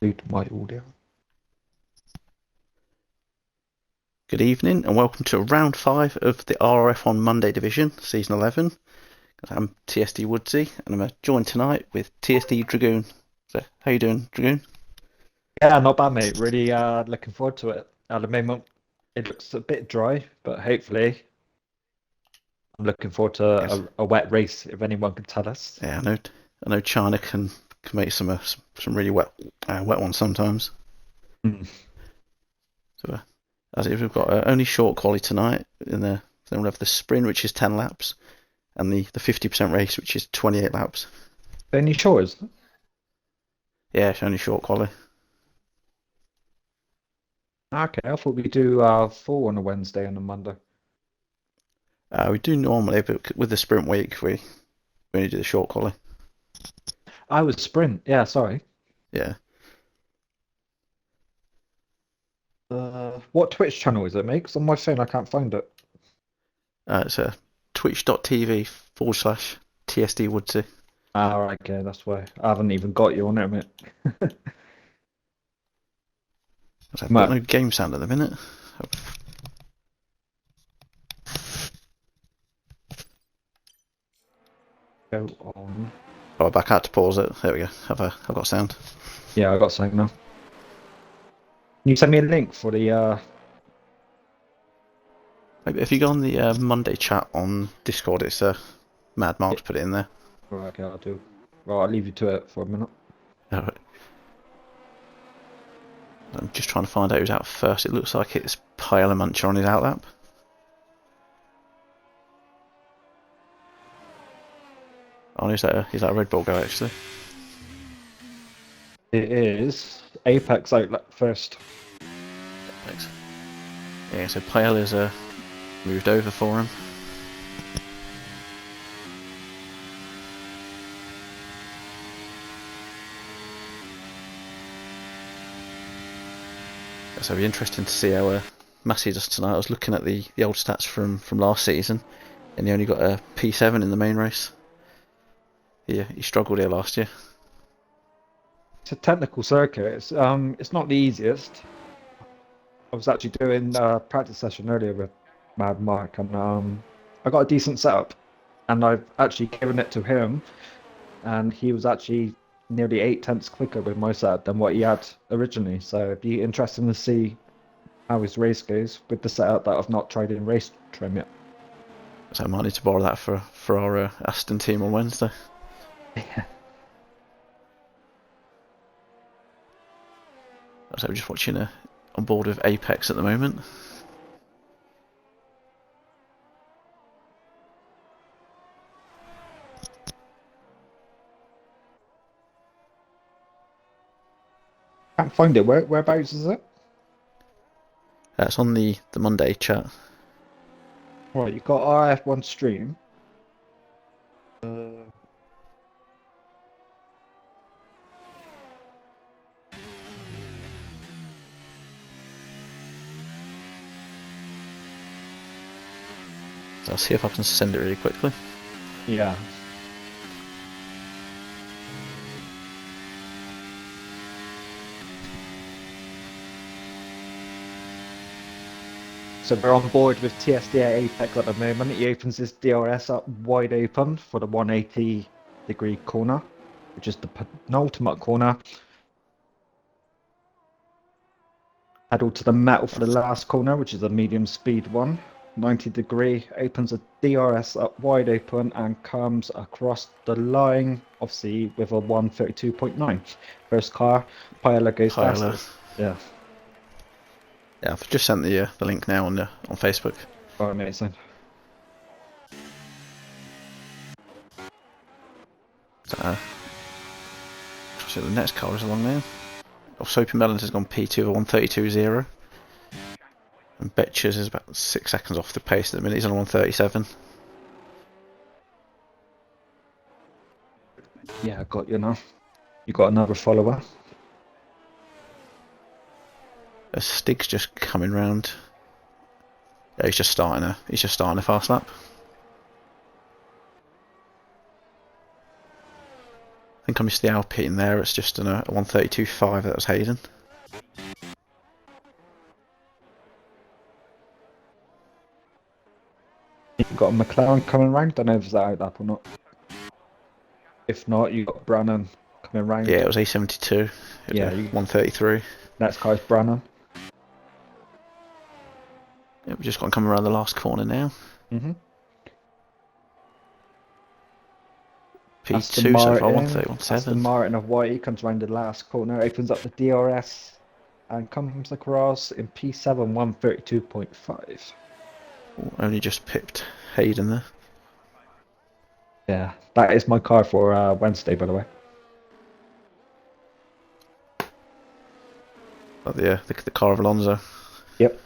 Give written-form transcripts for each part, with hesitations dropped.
Mute my audio. Good evening and welcome to round 5 of the RRF1 Monday Division, Season 11. I'm TSD Woodzy and I'm joined tonight with TSD Dragoon. So, how you doing, Dragoon? Yeah, not bad, mate. Really looking forward to it. At the moment, it looks a bit dry, but hopefully, I'm looking forward to Yes. a wet race, if anyone can tell us. Yeah, I know China can make some really wet ones sometimes. Hmm. So, as if we've got only short quali tonight, then we'll have the sprint, which is 10 laps, and the 50% race, which is 28 laps. Any shores? Yeah, it's only short quali. Okay, I thought we do four on a Wednesday and a Monday. We do normally, but with the sprint week, we only do the short quali. I was sprint. Yeah, sorry. Yeah. What Twitch channel is it, mate? 'Cause on my phone I can't find it. It's twitch.tv/TSD Woodzy. Ah, right, okay, that's why. I haven't even got you on it, mate. I've got Matt, no game sound at the minute. go on. Oh, back out to pause it. There we go. I've got sound. Yeah, I got something now. Can you send me a link for the Maybe if you go on the Monday chat on Discord, it's Mad yeah, Mark's put it in there. right, okay, I'll do. Well, I'll leave you to it for a minute. I'm just trying to find out who's out first. It looks like it's Pile Muncher on his outlap. Oh, is that a Red Bull go actually? It is Apex Outlet first. Thanks. Yeah, so Pile has moved over for him. So it'll be interesting to see how Massey does tonight. I was looking at the old stats from last season, and he only got a P7 in the main race. He struggled here last year. It's a technical circuit. It's not the easiest. I was actually doing a practice session earlier with Mad Mark, and I got a decent setup, and I've actually given it to him, and he was actually nearly 8 tenths quicker with my setup than what he had originally. So it'd be interesting to see how his race goes with the setup that I've not tried in race trim yet. So I might need to borrow that for our Aston team on Wednesday. So we're just watching on board with Apex at the moment. Can't find it. Whereabouts is it? It's on the Monday chat. Right, you've got RRF1 stream. Uh, So I'll see if I can send it really quickly. yeah. So we're on board with TSDA Apex at the moment. He opens his DRS up wide open for the 180-degree corner, which is the penultimate corner. Pedal to the metal for the last corner, which is a medium speed one. 90-degree, opens a DRS up wide open and comes across the line, obviously with a 132.9. First car, Paella goes Pile, fastest. Yeah, yeah, I've just sent the link now on Facebook. oh, amazing. So, so the next car is along there. Soapy Melons has gone P2 of 132.0. And Betchers is about 6 seconds off the pace at the minute. He's on 137. Yeah, I got you now. You got another follower. Stig's just coming round. Yeah, he's just starting a fast lap. I think I missed the Alpine there. It's just a 132.5. That was Hayden. You've got a McLaren coming round. Don't know if it's that lap or not. If not, you've got Brannan coming round. Yeah, it was A72. It was 133. Next guy's Brannan. Yeah, we've just got to come around the last corner now. Mm-hmm. P2 so far, 131.7. Aston Martin of White, he comes around the last corner, opens up the DRS, and comes across in P7, 132.5. Only just pipped Hayden there. Yeah, that is my car for Wednesday, by the way. Like the car of Alonso. Yep.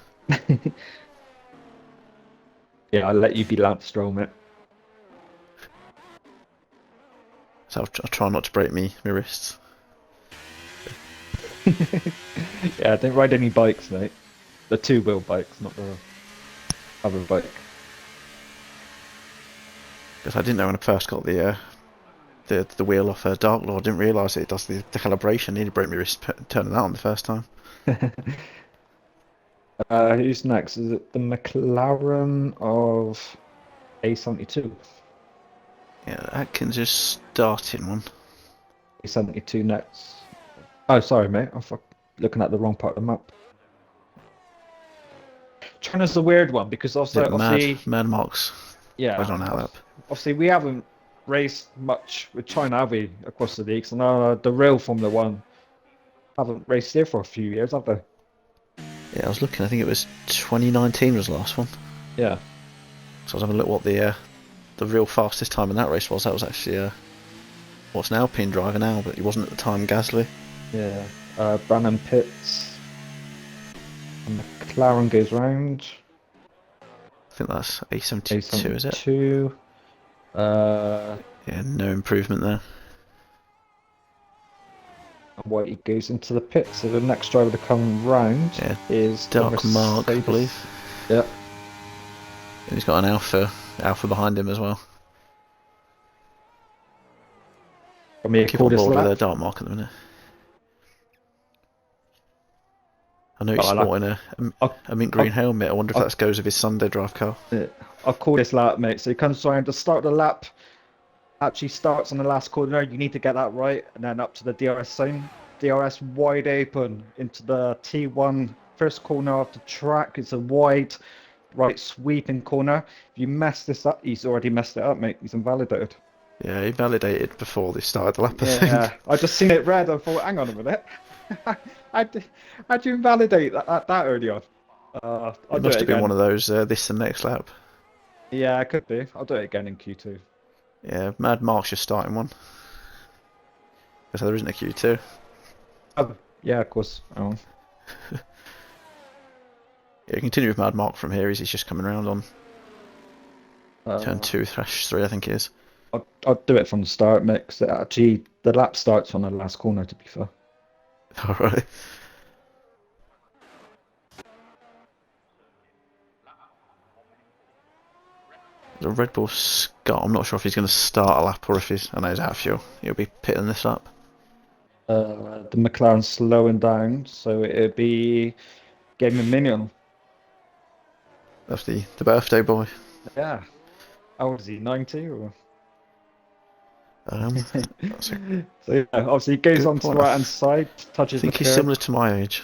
Yeah, I'll let you be Lance Stroll, mate. So I'll try not to break my wrists. Yeah, don't ride any bikes, mate. The two-wheel bikes, not the other bike. Because I didn't know when I first got the wheel off Dark Lord. I didn't realise it does the calibration. I nearly broke my wrist turning that on the first time. Who's next? Is it the McLaren of A72? Yeah, Atkins is starting one. A72 next. Oh, sorry, mate. I'm looking at the wrong part of the map. China's a weird one because also, obviously, Mad Marks. yeah, on that lap. Obviously, we haven't raced much with China, have we, across the leagues? And the real Formula One haven't raced here for a few years, have they? Yeah, I was looking. I think it was 2019 was the last one. Yeah. So I was having a look what the real fastest time in that race was. That was actually what's an Alpine driver now, but he wasn't at the time. Gasly. Yeah. Brannan pits. And McLaren goes round. I think that's A72, is it? A72. Yeah, no improvement there. White goes into the pit, so the next driver to come round is Dark Mark, I believe. Yeah. And he's got an Alpha behind him as well. Keep on board with a Dark Mark at the minute. I know he's sporting a mint green helmet. I wonder if that goes with his Sunday drive car. Yeah. I'll call this lap, mate. So he comes around to start the lap. Actually starts on the last corner. You need to get that right, and then up to the DRS zone. DRS wide open into the T1 first corner of the track. It's a wide right sweeping corner. If you mess this up, he's already messed it up, mate. He's invalidated. Yeah, he validated before they started the lap. Yeah, I just seen it red. I thought, hang on a minute. How'd you invalidate that early on? It must have been one of those this and next lap. Yeah, it could be. I'll do it again in Q2. Yeah, Mad Mark's just starting one. So there isn't a Q2. Oh, yeah, of course. Oh. Yeah, continue with Mad Mark from here. He's just coming around on turn 2/3, I think it is. I'll do it from the start, mate, because actually the lap starts on the last corner, to be fair. Alright. The Red Bull Scott, I'm not sure if he's going to start a lap or if I know he's out of fuel. He'll be pitting this lap. The McLaren's slowing down, so it'll be Game of Minion. That's the birthday boy. Yeah. How old is he? 90 or? So yeah, obviously he goes on to the right hand side, touches the curb. I think he's similar to my age.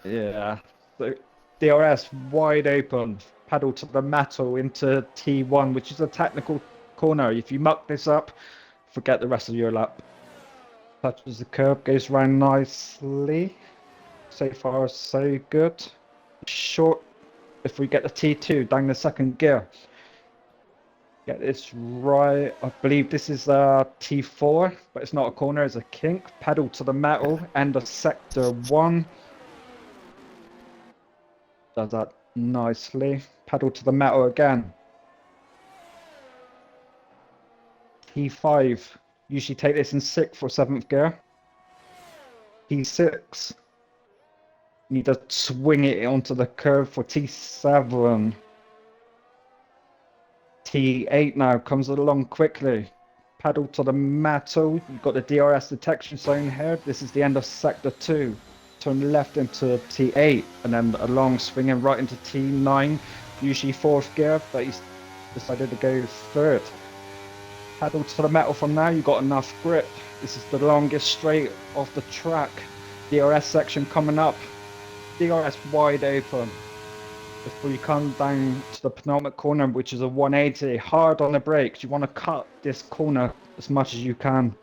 Yeah. So DRS wide open, pedal to the metal into T1, which is a technical corner. If you muck this up, forget the rest of your lap. Touches the curb, goes round nicely. So far, so good. Short. If we get the T2 down the second gear. Get this right. I believe this is T4, but it's not a corner, it's a kink. Pedal to the metal, end of sector 1. Does that nicely. Pedal to the metal again. T5. Usually take this in 6th or 7th gear. T6. Need to swing it onto the curve for T7. T8 now comes along quickly. pedal to the metal. You've got the DRS detection zone here. This is the end of sector 2. Turn left into T8 and then a long swinging right into T9. Usually fourth gear, but he's decided to go third. Pedal to the metal from now. You've got enough grip. This is the longest straight off the track. DRS section coming up. DRS wide open. Before you come down to the penultimate corner, which is a 180, hard on the brakes. You want to cut this corner as much as you can.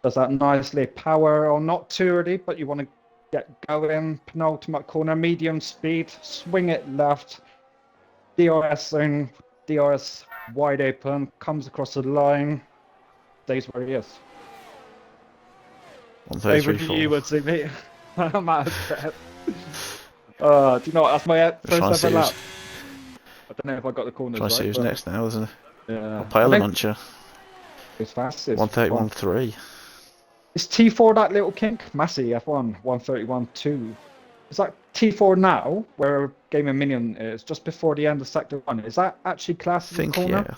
Does that nicely. Power or not too early, but you want to get going. Penultimate corner, medium speed, swing it left. DRS zone, DRS wide open, comes across the line, stays where he is. 133.4. Over to you, Woodzy, mate. I'm out of breath. Do you know what? That's my first ever lap. I don't know if I got the corners Trying right. to see who's next now, isn't it? Yeah. I'll pile the muncher. It's fast. 131.3. Is T4 that little kink? Massey F1 131.2. Is that T4 now, where Game and Minion is, just before the end of Sector 1? Is that actually classed as a corner? Yeah.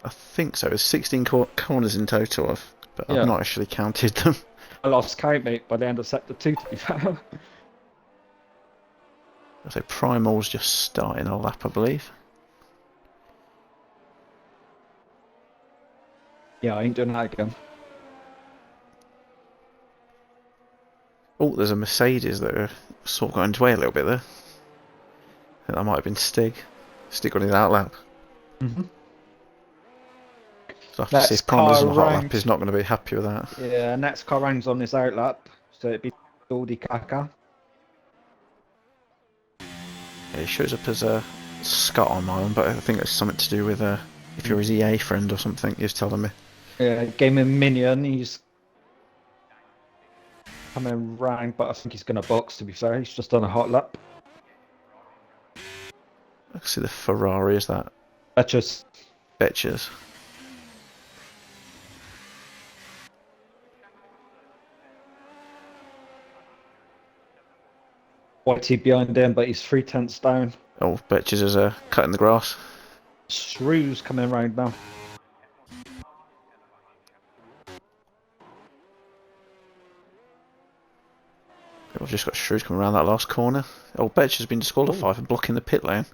I think so. There's 16 corners in total, but I've not actually counted them. I lost count, mate, by the end of Sector 2, to be fair. I say Primal's just starting a lap, I believe. Yeah, I ain't doing that again. Oh, there's a Mercedes that are sort of got into way a little bit there. I think that might have been Stig. Stig got in that lap. Mm-hmm. So I have to see if Primal's on a hot lap. He's not going to be happy with that. Yeah, next car rounds on this out lap, so it'd be Goldie Kaka. Yeah, he shows up as a Scott on mine, but I think it's something to do with if you're his EA friend or something. He was telling me. Yeah, Game and Minion. He's coming round, but I think he's going to box. To be fair, he's just done a hot lap. I can see the Ferrari. Is that? Betches. Whitey behind him, but he's 3/10 down. Oh, Betches is cutting the grass. Shrew's coming round now. We've just got Shrews coming around that last corner. Oh, Betches has been disqualified for blocking the pit lane.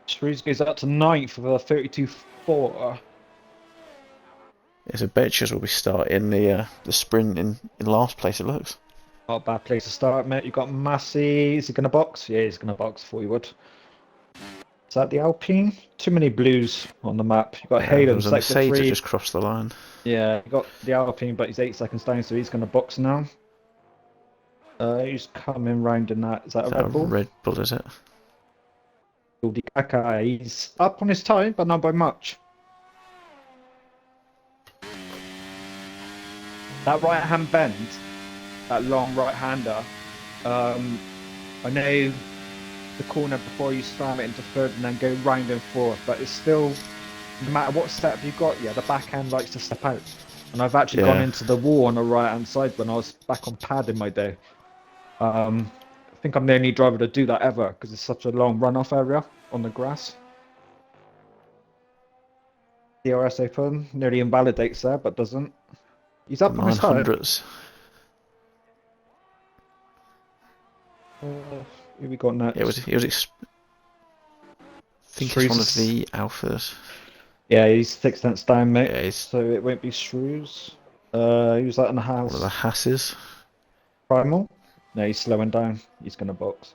Shrews goes up to 9th with a 32.4. Yeah, so Betches will be starting the sprint in last place, it looks. Not a bad place to start, mate. You've got Massey. Is he going to box? Yeah, he's going to box before he would. Is that the Alpine? Too many blues on the map. You've got Hayden, sector Mercedes 3. Just crossed the line. Yeah, you got the Alpine, but he's 8 seconds down, so he's going to box now. He's coming round in that. Is that a Red Bull? Red Bull, is it? He's up on his time, but not by much. That right-hand bend, that long right-hander, I know the corner before you slam it into third and then go round and forth, but it's still, no matter what step you've got, the backhand likes to step out. And I've actually gone into the wall on the right-hand side when I was back on pad in my day. I think I'm the only driver to do that ever, because it's such a long run-off area on the grass. DRS open, nearly invalidates there, but doesn't. He's up on his side. 900s. Who we got next? Yeah, I think he's one of the Alphas. Yeah, he's 6 tenths down, mate. Yeah, so it won't be Shrews. Who's that in the house? One of the Hasses. Primal? No, he's slowing down. He's going to box.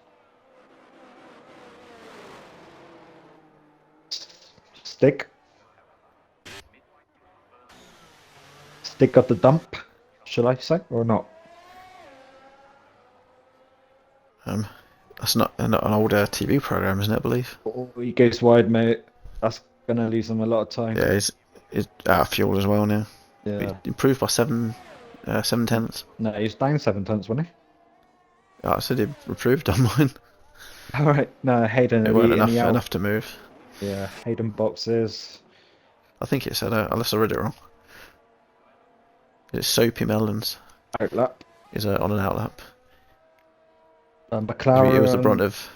Stick. Stick got the dump, shall I say, or not? That's not an old TV program, isn't it? I believe. Oh, he goes wide, mate. That's gonna lose him a lot of time. Yeah, he's out of fuel as well now. Yeah. He improved by 7 tenths. No, he's down 7 tenths, wasn't he? Oh, I said he improved on mine. All right. No, Hayden. It weren't enough to move. Yeah, Hayden boxes. I think it said unless I read it wrong. It's Soapy Melons. Outlap. Is on an outlap. McLaren. He was the brunt of.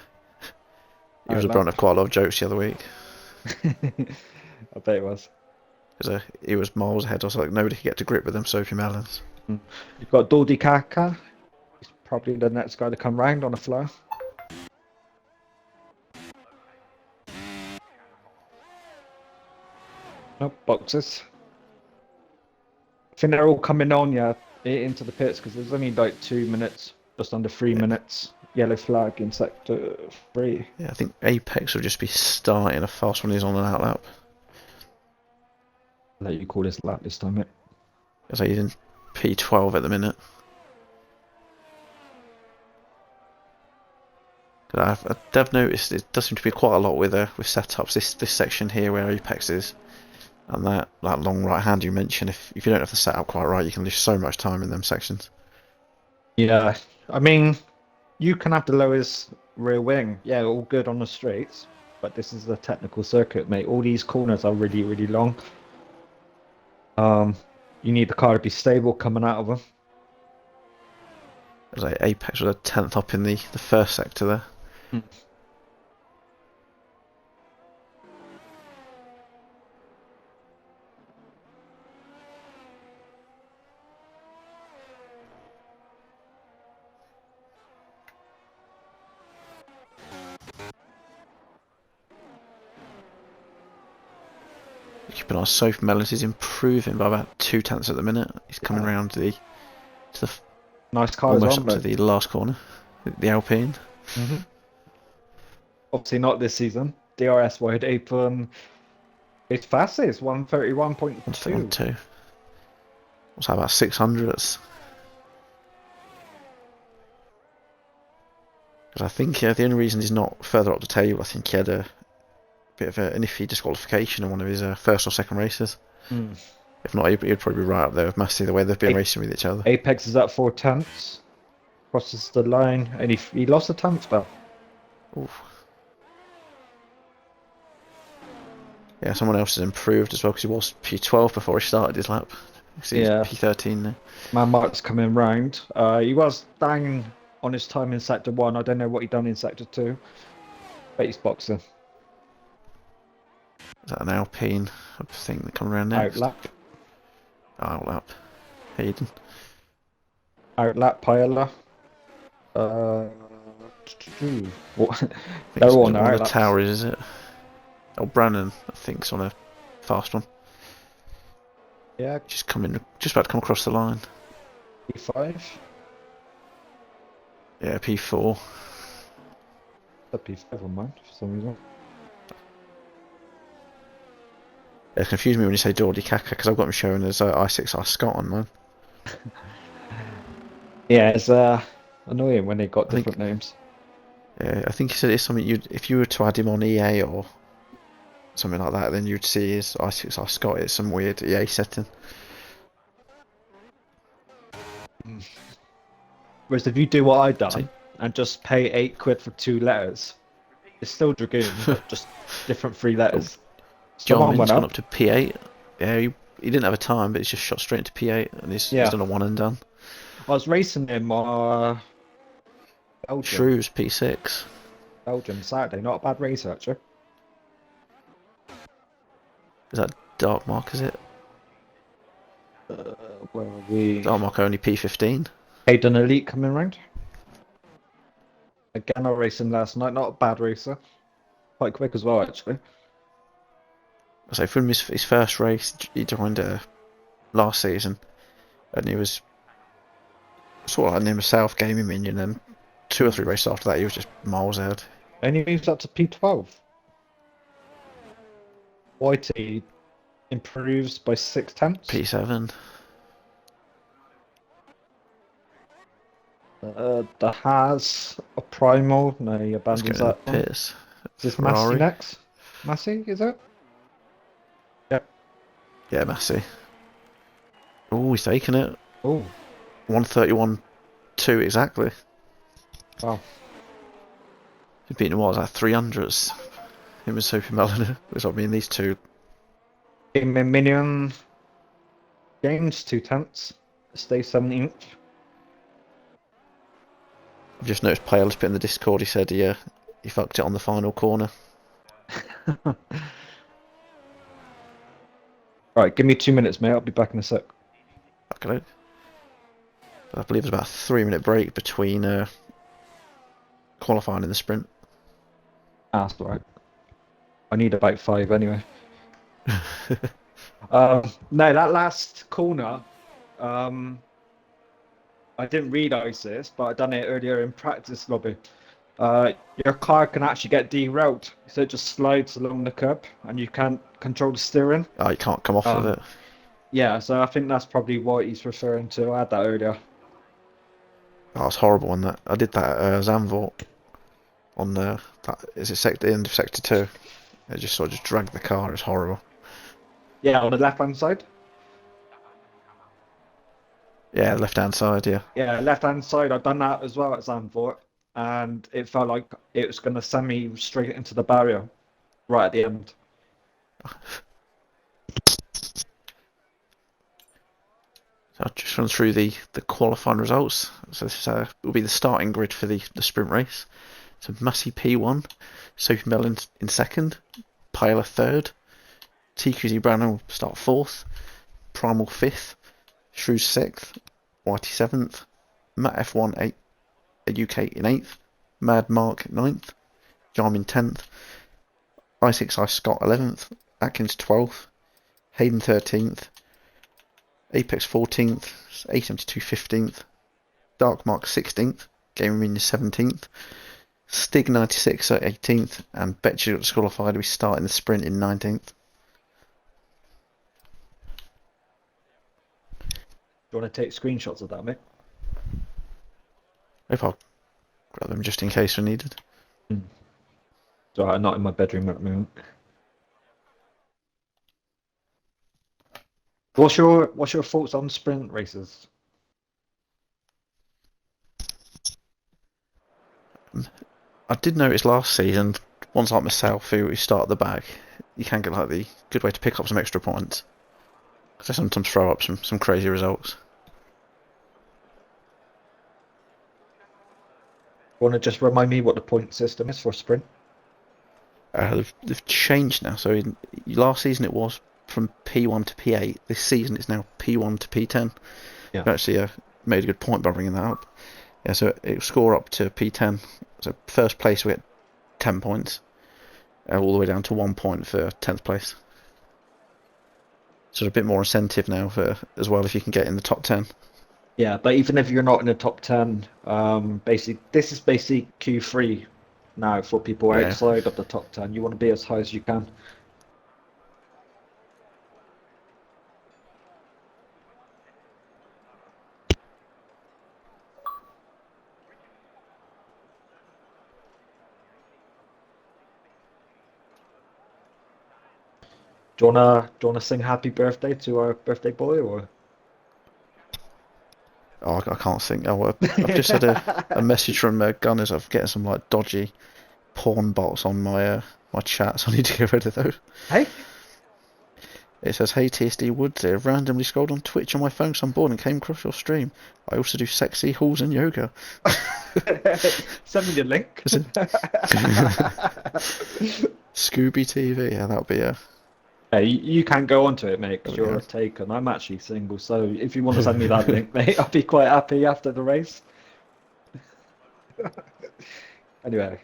He was the brunt of quite a lot of jokes the other week. I bet it was. because he was miles ahead. I was like, nobody could get to grip with them Soapy Melons. You've got Dordy Kaka. He's probably the next guy to come round on a floor. Nope, boxes. I think they're all coming on, yeah, into the pits because there's only like 2 minutes, just under 3 minutes. Yellow flag in sector 3. Yeah, I think Apex will just be starting a fast when he's on an out lap. I'll let you call this lap this time, mate. Because he's in P12 at the minute. I've noticed it does seem to be quite a lot with setups. This section here where Apex is, and that long right hand you mentioned. If you don't have the setup quite right, you can lose so much time in them sections. Yeah, I mean, you can have the lowest rear wing. Yeah, all good on the straights, but this is a technical circuit, mate. All these corners are really, really long. You need the car to be stable coming out of them. It was like Apex was a 10th up in the first sector there. Keep an eye on Soapy Melons. He's improving by about 2/10 at the minute. He's coming round to the Nice cars almost on, up to the last corner, the Alpine. Obviously not this season. DRS wide open. It's fast. It's 131.2. 132. What's that, about 600s? Because I think the only reason he's not further up the table, I think he had a bit of an iffy disqualification in one of his first or second races. If not, he'd probably be right up there with Massey, the way they've been racing with each other. Apex is at 4/10. Crosses the line, and he lost a 10th spell. Oof. Yeah, someone else has improved as well because he was P12 before he started his lap. He's P13 now. Man Mark's coming round. He was down on his time in sector 1. I don't know what he done in sector 2, but he's boxing. Is that an Alpine? I think that coming around next. Outlap. Outlap. Hayden. Outlap Paella. What? They're all on on one of the the towers, is it? Oh, Brannan, I think, is on a fast one. Yeah. Just about to come across the line. P5. Yeah, P4. A P5 on mine for some reason. It confused me when you say Geordie Kaka because I've got him showing as I6R Scott on mine. Yeah, it's annoying when they got different names. Yeah, I think he said it's something if you were to add him on EA or something like that, then you'd see his I6R Scott. It's some weird EA setting. Whereas if you do what I've done and just pay £8 for 2 letters, it's still Dragoon, but just different 3 letters. Jarman's gone up to P8. Yeah, he didn't have a time, but he's just shot straight into P8 and he's done a one and done. I was racing him Belgium. Shrews P6. Belgium Saturday, not a bad race actually. Is that Dark Mark, is it? Where are we? Dark Mark only P15. Hayden Elite coming round. Again, I raced him last night, not a bad racer. Quite quick as well actually. So from his first race, he joined last season, and he was sort of like named a South Gaming Minion, and 2 or 3 races after that, he was just miles ahead. And he moves up to P12. Whitey improves by 6/10. P7. The has a primal. No, he abandons that. Is this Massey next? Massey, is it? Yep. Yeah, Massey. Oh, he's taking it. Oh. 131.2 exactly. Wow. He's beating what was that, 300s? Him and Soapy Melon. Which I mean, these two. Minion gains 2/10. Stay 17th. I've just noticed Pale's put in the Discord. He said he fucked it on the final corner. Right, give me 2 minutes, mate. I'll be back in a sec. Okay. But I believe there's about a 3 minute break between qualifying and the sprint. Ah, that's all right. I need about 5 anyway. No, that last corner, um, I didn't realise this, but I done it earlier in practice lobby. Your car can actually get derailed, so it just slides along the curb, and you can't control the steering. Oh, you can't come off with Um, it. yeah, so I think that's probably what he's referring to. I had that earlier. Oh, it's horrible on that. I did that at Zandvoort on is it sector end of sector 2. It just sort of just dragged the car. It's horrible. Yeah, on the left-hand side. Yeah, left hand side. Yeah. Yeah, left-hand side. I've done that as well at Zandvoort, and it felt like it was going to send me straight into the barrier right at the end. So I'll just run through the qualifying results. So this will be the starting grid for the sprint race. So Massey P1, Sophie Mellon in second, Pyla third, TQZ Brandon will start fourth, Primal fifth, Shrews sixth, Whitey seventh, Matt F1 UK in eighth, Mad Mark ninth, Jarmin 10th, I6I Scott 11th, Atkins 12th, Hayden 13th, Apex 14th, 872 15th, Dark Mark 16th, Game Arena 17th, Stig 96 at 18th, and Betcha got disqualified. We start in the sprint in 19th. Do you want to take screenshots of that, mate? If I'll grab them just in case we needed. So I'm not in my bedroom at the moment. What's your thoughts on sprint races? I did notice last season, ones like myself who start at the back, you can get like the good way to pick up some extra points. Because they sometimes throw up some crazy results. Want to just remind me what the point system is for sprint? They've changed now. So last season it was from P1 to P8. This season it's now P1 to P10. Yeah. You actually made a good point by bringing that up. Yeah, so it will score up to P10. So first place we get 10 points, all the way down to 1 point for 10th place. So a bit more incentive now for as well if you can get in the top 10. Yeah, but even if you're not in the top 10, this is basically Q3 now for people Yeah. outside of the top 10. You want to be as high as you can. Do you wanna sing happy birthday to our birthday boy or? Oh, I can't think. Oh, I've just had a message from Gunners. I'm getting some like dodgy porn bots on my chat, so I need to get rid of those. Hey, It says, "Hey TSD Woodzy, I randomly scrolled on Twitch on my phone 'cause I'm bored and came across your stream. I also do sexy hauls and yoga." send me the link. Scooby TV, yeah, that'll be a. Hey, you can't go onto it, mate, because There we you're go. taken. I'm actually single, so if you want to send me that link, mate, I'll be quite happy after the race. Anyway,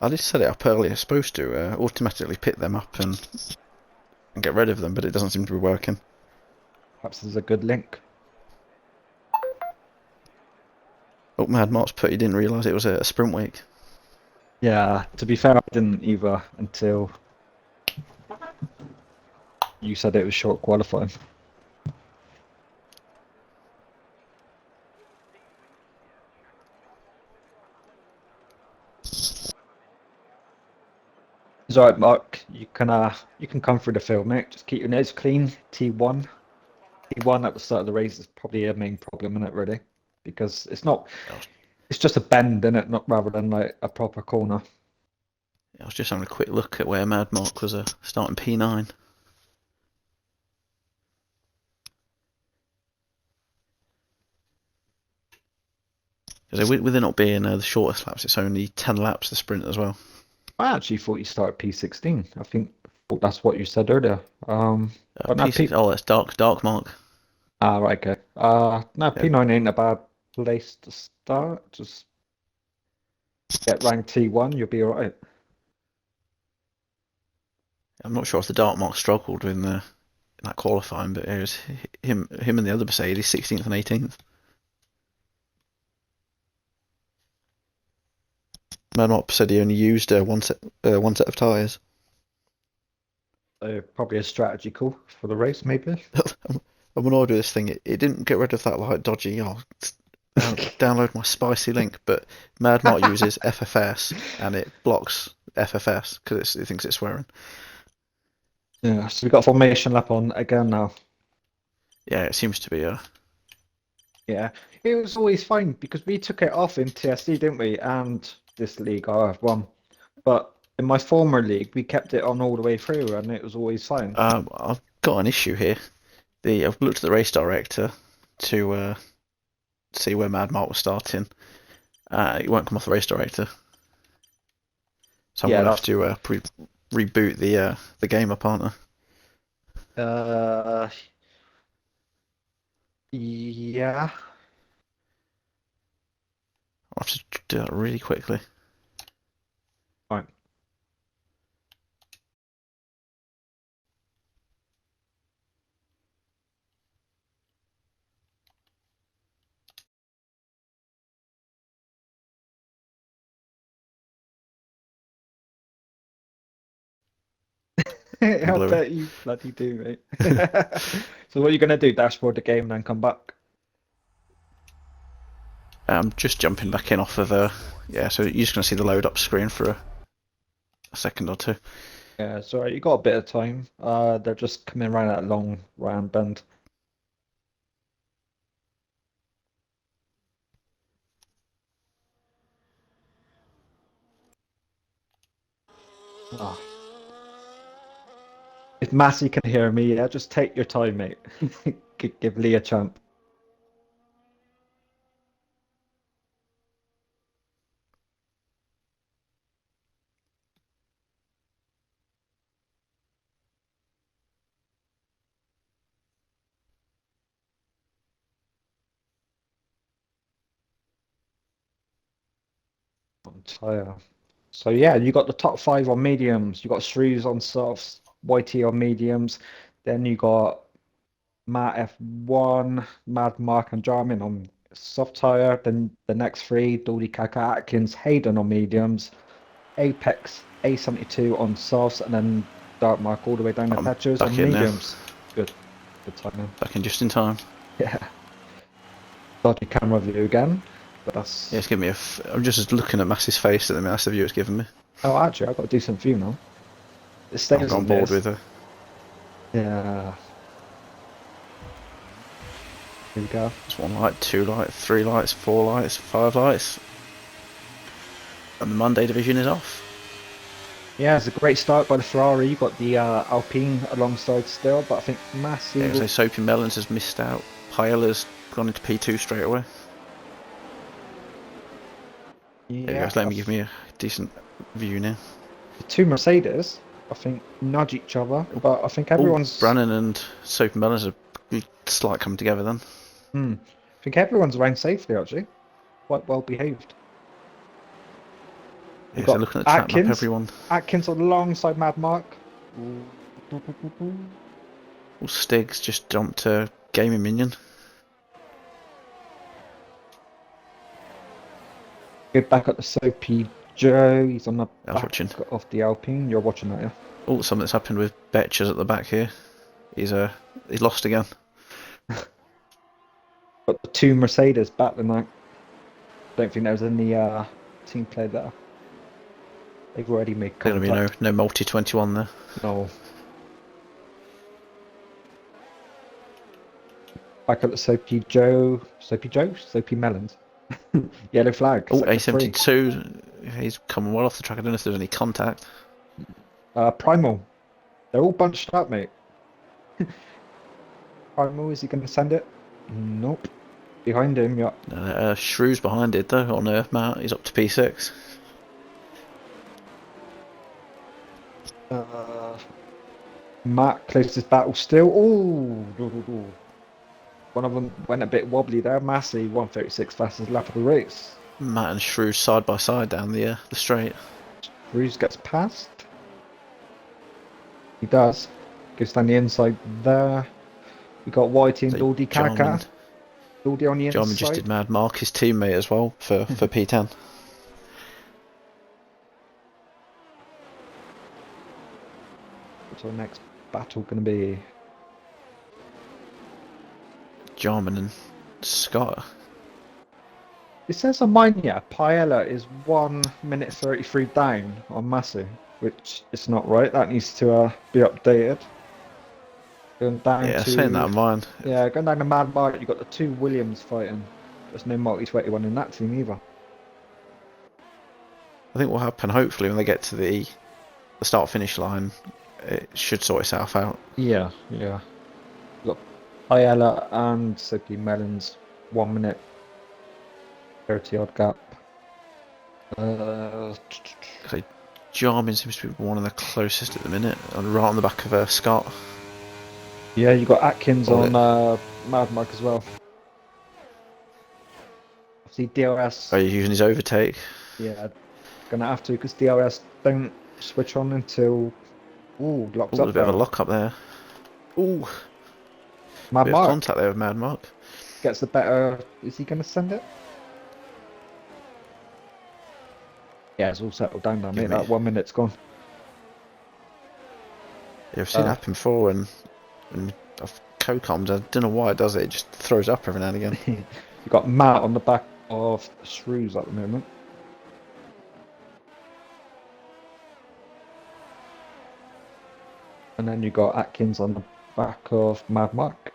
I just set it up earlier. It's supposed to automatically pick them up and get rid of them, but it doesn't seem to be working. perhaps there's a good link. Oh, Mad Mark's put he didn't realise it was a sprint week. Yeah, to be fair, I didn't either until you said it was short qualifying. It's alright, Mark. You can come through the field, mate. Just keep your nose clean. T1. T1 at the start of the race is probably a main problem in it, really, because it's not. It's just a bend in it, not rather than like a proper corner. I was just having a quick look at where Mad Mark was starting P9. Because with it not being the shortest laps, it's only 10 laps the sprint as well. I actually thought you started P16. Thought that's what you said earlier. But no, P6. Oh, that's Dark Mark. Right, okay. No, Yeah, P9 ain't a bad place to start. Just get ranked T1, you'll be alright. I'm not sure if the Dark Mark struggled in that qualifying, but it was him and the other Mercedes, 16th and 18th. Mad Mark said he only used one set of tyres. So probably a strategy call for the race, maybe. And when I do this thing, it didn't get rid of that like dodgy. Download my spicy link, but Mad Mark uses FFS and it blocks FFS because it thinks it's swearing. Yeah, so we've got a formation lap on again now. Yeah, it seems to be Yeah, it was always fine because we took it off in TSD, didn't we? And this league, RRF1. But in my former league, we kept it on all the way through and it was always fine. I've got an issue here. I've looked at the race director to see where Mad Mark was starting. It won't come off the race director, so I'm Yeah, gonna have to reboot the game up, aren't I? Yeah. I'll have to do that really quickly. Fine. And I Bluey. bet you bloody do, mate. So what are you gonna do? Dashboard the game and then come back? I'm just jumping back in off of yeah. So you're just gonna see the load up screen for a second or two. Yeah, it's alright. You got a bit of time. They're just coming around that long round bend. Ah. If Massey can hear me, yeah, just take your time, mate. Give Lee a chance. Tire. So yeah, you got the top five on mediums. You got Shrews on softs, YT on mediums. Then you got Matt F1, Mad Mark and Jarmin on soft tire. Then the next three, Dawdy Kaka Atkins, Hayden on mediums, Apex A72 on softs, and then Dark Mark all the way down the I'm patches back on in now. mediums. Good. Good timing. Back in just in time. Yeah. Dodgy camera view again. But that's Yeah, it's giving me I'm just looking at Mass's face at the minute. That's the view it's giving me. oh actually I've got a decent view now. It I've stays gone on board this. with her. Yeah. Here we go. It's one light, two lights, three lights, four lights, five lights. And the Monday division is off. Yeah, it's a great start by the Ferrari. You got the Alpine alongside still, but I think Massey Yeah, will... so Soapy Melons has missed out. Pila's gone into P2 straight away. There you go, Yeah, it's letting me give me a decent view now. the two Mercedes, I think, nudge each other, but I think Oh, everyone's... Brannon and Soapy Melons are slight coming together then. I think everyone's around safely, actually. Quite well behaved. We've Yeah, so got looking at the track map, everyone... Atkins alongside Mad Mark. All Stig's just jumped to Gaming Minion. Good back at the Soapy Joe. He's on the I was back watching. of the Alpine. You're watching that, yeah? Oh, something that's happened with Betchers at the back here. He's lost again. Got the two Mercedes battling out. Don't think there's any team play there. They've already made There's going contact. to be no multi 21 there. No. Back at the Soapy Melons. Yellow flag. Oh, sector three. A72. He's coming well off the track. I don't know if there's any contact. Primal. They're all bunched up, mate. Primal, is he going to send it? Nope. Behind him, yeah. Shrew's behind it though on Earth Mount. He's up to P6. Uh, Matt closest battle still. Oh, one of them went a bit wobbly there. Massey 136 fastest lap of the race. Matt and Shrew side by side down the straight. Bruce gets past. He does. Goes down the inside there. We got Whitey and So Lordy Jarman, Kaka. Lordy on the Jarman just inside. did Mad Mark, his teammate as well for P10. What's our next battle going to be? Jarman and Scott. It says on mine, yeah, Paella is 1 minute 33 down on Massey, which is not right. That needs to be updated. Going down Yeah, to saying that on mine. yeah, going down to Mad Mark, you've got the two Williams fighting. There's no multi 21 in that team either. I think what will happen, hopefully, when they get to the start-finish line, it should sort itself out. Yeah. You've got Paella and Sophie Mellon's 1 minute 30 odd gap. So Jarman seems to be one of the closest at the minute, right on the back of Scott. Yeah, you got Atkins Oh, on Mad Mark as well. Obviously DRS. Are you using his overtake? Yeah, gonna have to because DRS don't switch on until locks Oh, there's up a bit of a there. lock up there. Oh, Mad bit of Mark contact there with Mad Mark. gets the better. Is he gonna send it? Yeah, it's all settled down now, mate. Give me. That 1 minute's gone. Yeah, I've seen it happen before when I've co-coms. I don't know why it does it. It just throws up every now and again. You got Matt on the back of Shrews at the moment. And then you got Atkins on the back of Mad Mark.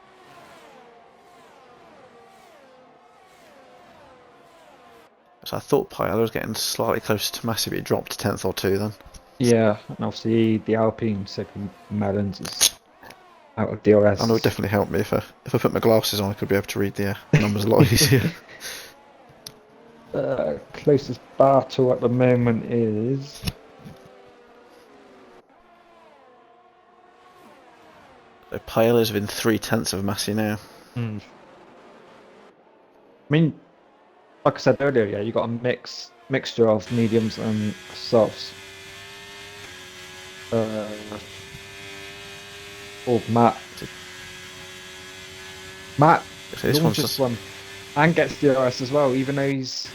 So I thought Paella was getting slightly closer to Massey, but he dropped to 10th or 2 then. Yeah, and obviously the Alpine second Melons is out of DRS. I know it definitely helped me if I put my glasses on, I could be able to read the numbers a lot easier. Closest battle at the moment is So Paella's within 3/10 of Massey now. I mean, like I said earlier, yeah, you got a mixture of mediums and softs. Matt So this one's launches just, one and gets DRS as well, even though he's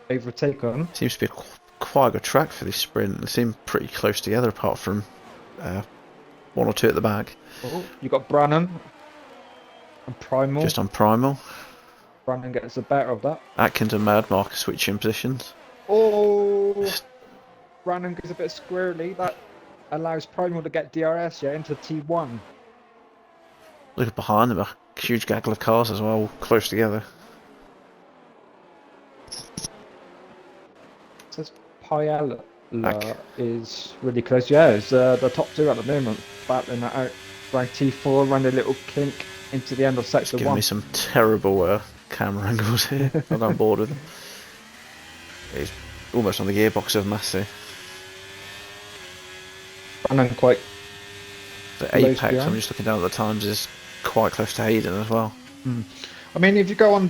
overtaken. seems to be quite a good track for this sprint. They seem pretty close together apart from 1 or 2 at the back. Oh, you got Brannan and Primal. Just on Primal. Brannan gets the better of that. Atkins and Mad Mark are switching positions. Oh, Brannan goes a bit squirrely. That allows Primal to get DRS into T1. Look behind them, a huge gaggle of cars as well, close together. It says Paella Back. is really close. Yeah, it's the top two at the moment, battling that out. Around T4, around a little kink into the end of It's sector giving 1. me some terrible camera angles here. I've gone bored with them. He's almost on the gearbox of Massey. Brannan quite The close Apex, behind. I'm just looking down at the times, is quite close to Hayden as well. I mean, if you go on,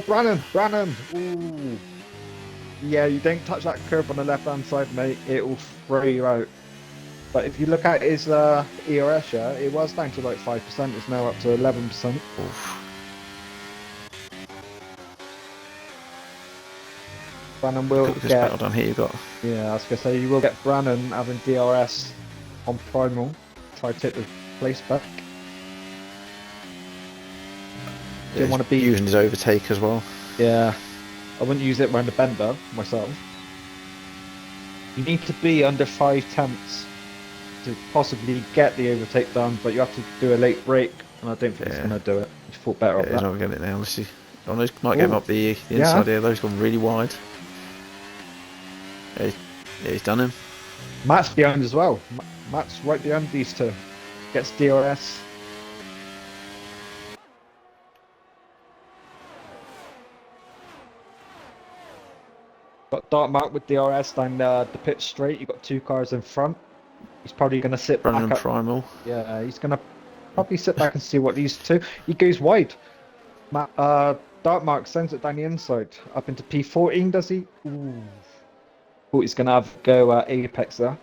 Brannan, ooh, yeah, you don't touch that curve on the left-hand side, mate. It will throw you out. But if you look at his ERS, yeah, it was down to like 5%. It's now up to 11%. Oof. Brannan will Look at this get. battle down here you've got. Yeah, I was gonna say you will get Brannan having DRS on Primal. Try to take the place back. Yeah, Didn't want to he's be. using his overtake as well. Yeah, I wouldn't use it around the bender myself. You need to be under 5/10 to possibly get the overtake done, but you have to do a late break, and I don't think it's Yeah. going to do it. He thought better Yeah, of he's that. not getting it now. Let's see. Oh, no, he might get him Ooh. up the Yeah. inside here. Though he's gone really wide. Yeah, he's done him. Matt's behind as well. Matt's right behind these two. Gets DRS. Got Dark Mark with DRS down the pit straight. You got two cars in front. He's probably going to sit Brandon back and up. Primal. Yeah, he's going to probably sit back and see what these two. He goes wide. Dark Mark sends it down the inside up into P14. Does he? Ooh. Oh, he's going to have a go at Apex there.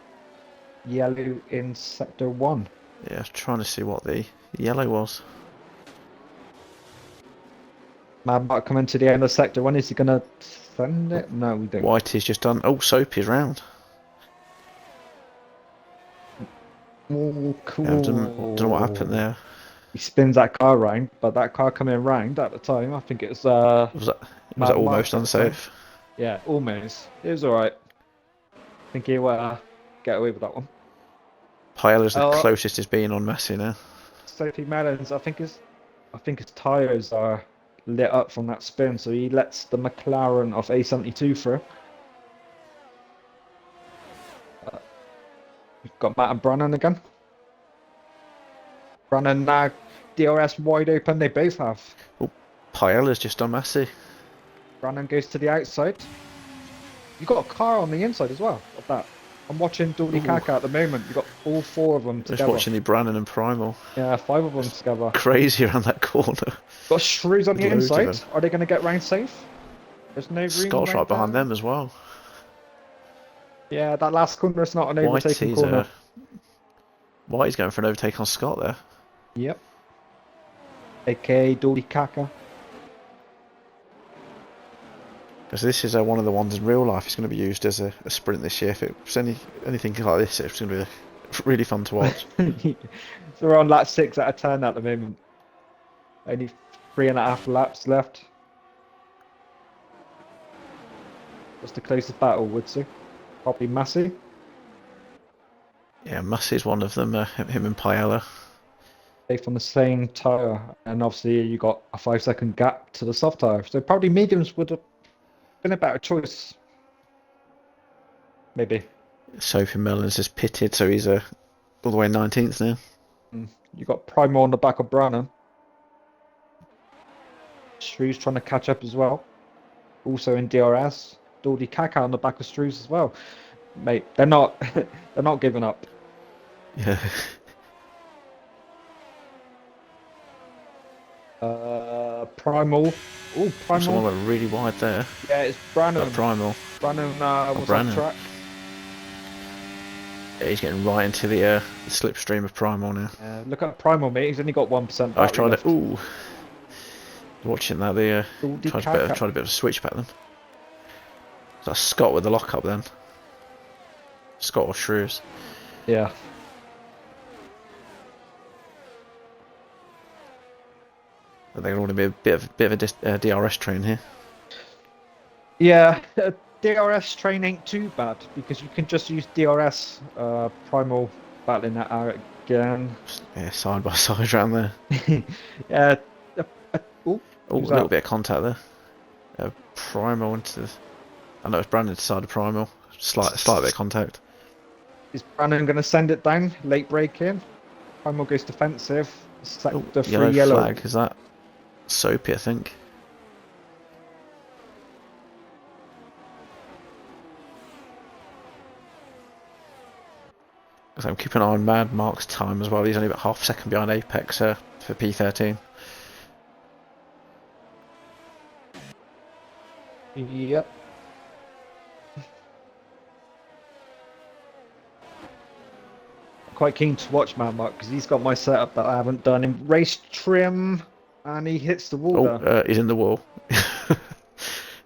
Yellow in sector 1. Yeah, I was trying to see what the yellow was. Mad Mark coming to the end of sector 1. Is he going to send it? No, we don't. Whitey's just done. Oh, Soapy's round. Oh, cool. Yeah, I don't know what happened there. He spins that car round, but that car coming round at the time, I think it's Was that Mad almost Mark at the time. unsafe? Yeah, almost. It was alright. I think he'll get away with that one. Pailla's the closest he's been on Messi now. Sophie Mellons, I think his tyres are lit up from that spin, so he lets the McLaren off A72 through. We've got Matt and Brannan again. Brannan now DRS wide open, they both have. Oh, Pailla's just on Messi. Brannan goes to the outside. You've got a car on the inside as well of that. I'm watching Dolly Kaka at the moment. You've got all four of them together. Just watching the Brannan and Primal. Yeah, 5 of them together. Crazy around that corner. Got Shrews on the Loads of inside. them. Are they going to get round safe? There's no room. Scott's right behind them as well. Yeah, that last corner is not an overtaking corner. Whitey's going for an overtake on Scott there. Yep. AKA Dolly Kaka. Because this is one of the ones in real life. It's going to be used as a sprint this year. If it's anything like this, it's going to be really fun to watch. So we're on lap 6 out of 10 at the moment. Only 3.5 laps left. What's the closest battle, Woodzy? Probably Massey. Yeah, Massey's one of them. Him and Paella. Both on the same tyre, and obviously you got a 5-second gap to the soft tyre. So probably mediums would have been a better choice. Maybe. Sophie Mellons is pitted, so he's all the way 19th now. You got Primal on the back of Brannan. Shrews trying to catch up as well. Also in DRS. Doldy Kaka on the back of Shrews as well. Mate, they're not they're not giving up. Yeah. Primal. Oh, Primal. Someone went really wide there. Yeah, it's Brannan. Primal. Brannan was on track. Yeah, he's getting right into the slipstream of Primal now. Look at Primal, mate. He's only got 1%. I've tried it. Ooh. Watching that, they tried a bit of a switchback then. That's Scott with the lockup then. Scott or Shrews. Yeah. They're going to be a bit of a DRS train here. Yeah, DRS train ain't too bad because you can just use DRS. Primal battling that out again. Yeah, side by side around there. Yeah. Oh, a little bit of contact there. Primal into the... I know it's Brandon side of Primal. Slight bit of contact. Is Brandon going to send it down? Late break in. Primal goes defensive. Sector 3 yellow. Flag, is that Soapy, I think? So I'm keeping an eye on Mad Mark's time as well. He's only about half a second behind Apex for P13. Yep. Quite keen to watch Mad Mark because he's got my setup that I haven't done in race trim, and he hits the wall. He's in the wall.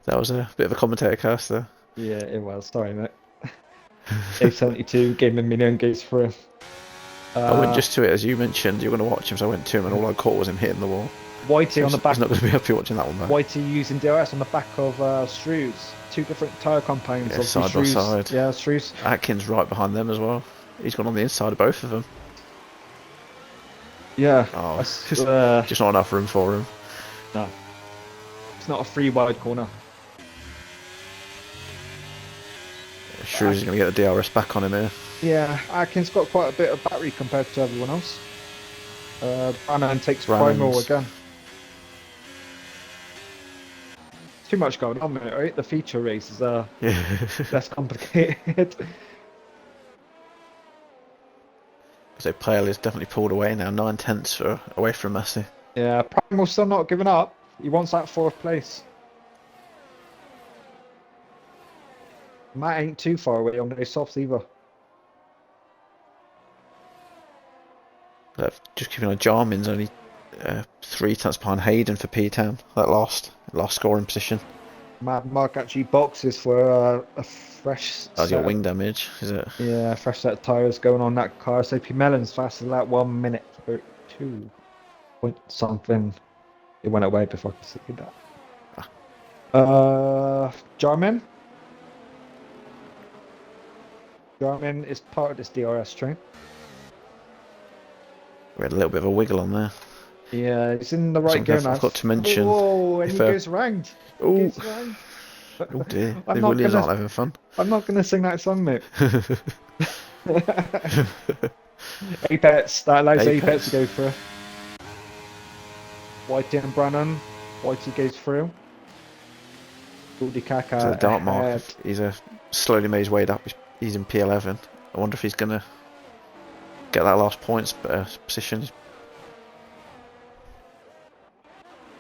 That was a bit of a commentator cast there. Yeah, it was. Sorry, mate. A72 game a million goes through. I went just to it as you mentioned. You're going to watch him, so I went to him, and all I caught was him hitting the wall. Whitey on the back. He's not going to be happy watching that one, though. Whitey using DRS on the back of Shrews. 2 different tyre compounds. Yeah, side by side. Yeah, Shrews. Atkins right behind them as well. He's gone on the inside of both of them. Yeah. Oh, just not enough room for him. No. It's not a free wide corner. Yeah, Shrews is going to get the DRS back on him here. Yeah, Atkins got quite a bit of battery compared to everyone else. Brannan takes Primal again. too much going on, mate, right? The feature races are Yeah. less complicated. So Pale is definitely pulled away now, 9/10 away from Messi. Yeah, Primal's still not giving up. He wants that 4th place. Matt ain't too far away on those softs either. Just keeping on, Jarmin's only 3 tenths behind Hayden for P10. That last scoring position. Mad Mark actually boxes for a fresh That's your set. wing damage, is it? Yeah, fresh set of tyres going on that car. So P Melon's faster than that 1 minute 32 point something. It went away before I could see that. Jarmin. Jarmin is part of this DRS train. We had a little bit of a wiggle on there. Yeah, he's in the right Something gear I now. forgot to mention. Oh, and he if, goes round. Oh, He goes round. oh dear, I'm the not Williams gonna- aren't having fun. I'm not going to sing that song, mate. Apex, that allows Apex to go through. Whitey and Brannan. Whitey goes through. Goldie Kaka. So the Dark Mark, ahead. he's slowly made his way up. He's in P11. I wonder if he's going to get that last points position.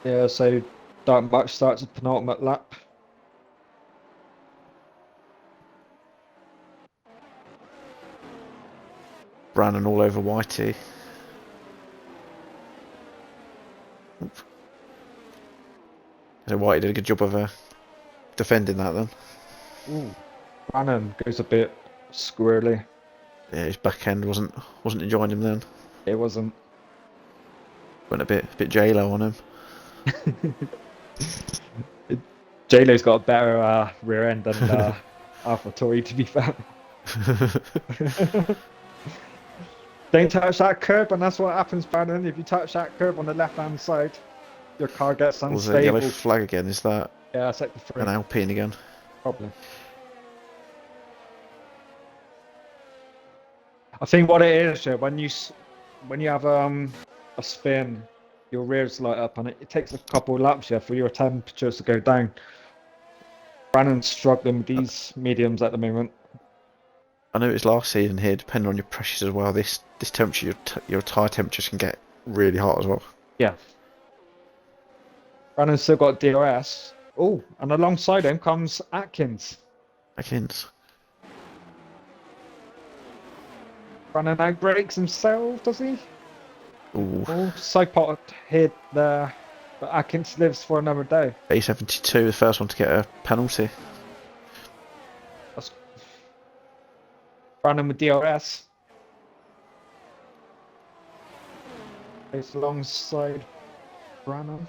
Yeah, so Dark Mark starts at penultimate lap. Brannan all over Whitey. So Whitey did a good job of defending that then. Ooh. Brannan goes a bit squirrely. Yeah, his back end wasn't enjoying him then. It wasn't. Went a bit J-Lo on him. J-Lo's got a better rear end than AlphaTauri, to be fair. Don't touch that curb, and that's what happens, Brandon. If you touch that curb on the left-hand side, your car gets Was unstable. a yellow flag again? Is that Yeah, sector 3. an Alpine again? Probably. I think what it is, when you have a spin, your rears light up, and it takes a couple of laps for your temperatures to go down. Brandon's struggling with these mediums at the moment. I know it's last season here, depending on your pressures as well. This temperature, your tyre temperatures can get really hot as well. Yeah. Brandon's still got DRS. Oh, and alongside him comes Atkins. Atkins. Brandon outbreaks himself, does he? Ooh. Oh, side pot hit there. But Atkins lives for another day. A72, the first one to get a penalty. That's Brandon with DRS. It's alongside Brandon.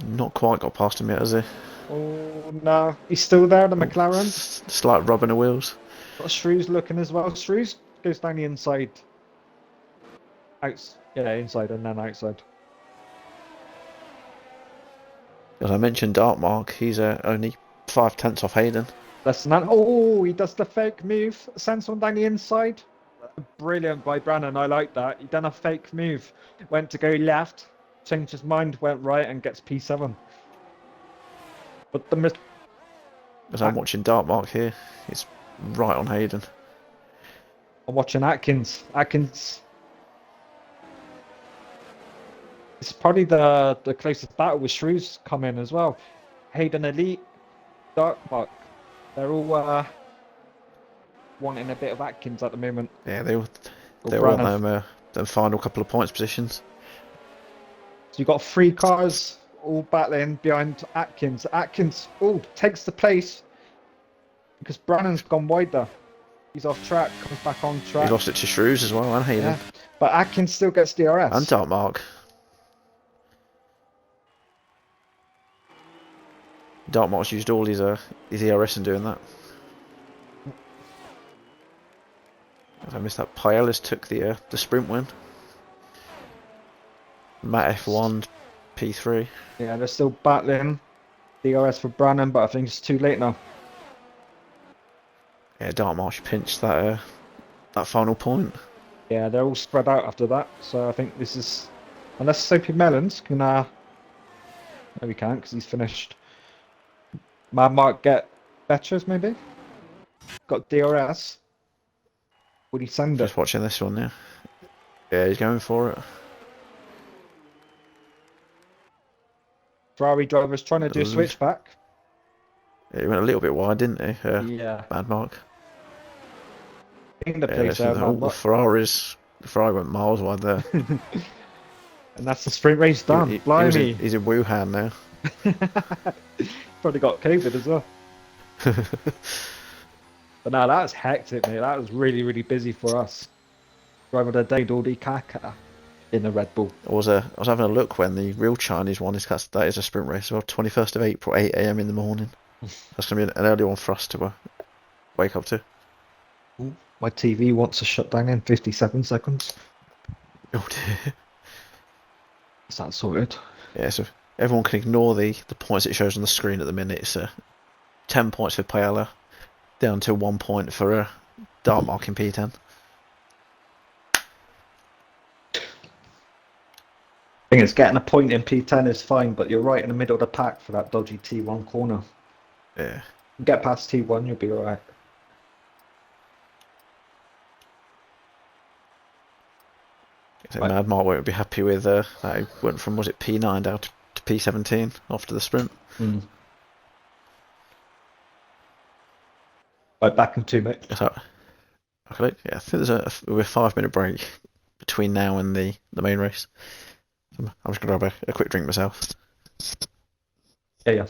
Not quite got past him yet, has he? Oh no, he's still there, the McLaren. Slight rubbing of wheels. Got Shrews looking as well. Shrews goes down the inside. Inside and then outside. As I mentioned, Dark Mark, he's only 5/10 off Hayden. Less than that. Oh, he does the fake move. Sends one down the inside. Brilliant by Brandon. I like that. He done a fake move. Went to go left. Changed his mind. Went right and gets P7. But the As I'm watching Dark Mark here, it's right on Hayden. I'm watching Atkins. Atkins. It's probably the closest battle with Shrews come in as well. Hayden Elite, Dark Mark. They're all wanting a bit of Atkins at the moment. Yeah, they want them final couple of points positions. So you've got 3 cars all battling behind Atkins. Atkins, takes the place because Brannon's gone wider. He's off track, comes back on track. He lost it to Shrews as well, and Hayden. Yeah. But Atkins still gets DRS. And Dark Mark. Dark Mark's used all his ERS in doing that. I missed that. Paelis took the sprint win. Matt F1, P3. Yeah, they're still battling DRS for Brannon, but I think it's too late now. Yeah, Dark Mark pinched that final point. Yeah, they're all spread out after that, so I think this is... Unless Soapy Melons can... No, we can't, because he's finished. Man might get Betchers maybe. Got DRS. Would he send it? Just watching this one now. Yeah, he's going for it. Ferrari driver's trying to do a switchback. Yeah, he went a little bit wide, didn't he? Yeah. Bad mark. In the Yeah, place there, man. the Ferrari went miles wide there. And that's the sprint race done. Blimey. He's in Wuhan now. Probably got COVID as well. But no, that was hectic, mate. That was really, really busy for us. Driving the Daidori Kaka in the Red Bull. I was having a look when the real Chinese one is. That is a sprint race. Well, 21st of April, 8 a.m. in the morning. That's going to be an early one for us to wake up to. Ooh, my TV wants to shut down in 57 seconds. Oh dear. Is that sorted? Yeah, so everyone can ignore the points it shows on the screen at the minute. It's 10 points for Paella, down to 1 point for Dark Mark in P10. Thing is, getting a point in P10 is fine, but you're right in the middle of the pack for that dodgy T1 corner. Yeah. Get past T1, you'll be alright. Right. Mad Mark won't be happy with that. He went from, was it P9 down to P17 after the sprint. Mm. Right, back in 2 minutes. So, okay, yeah, I think there's a 5-minute break between now and the main race. I'm just going to grab a quick drink myself. Yeah.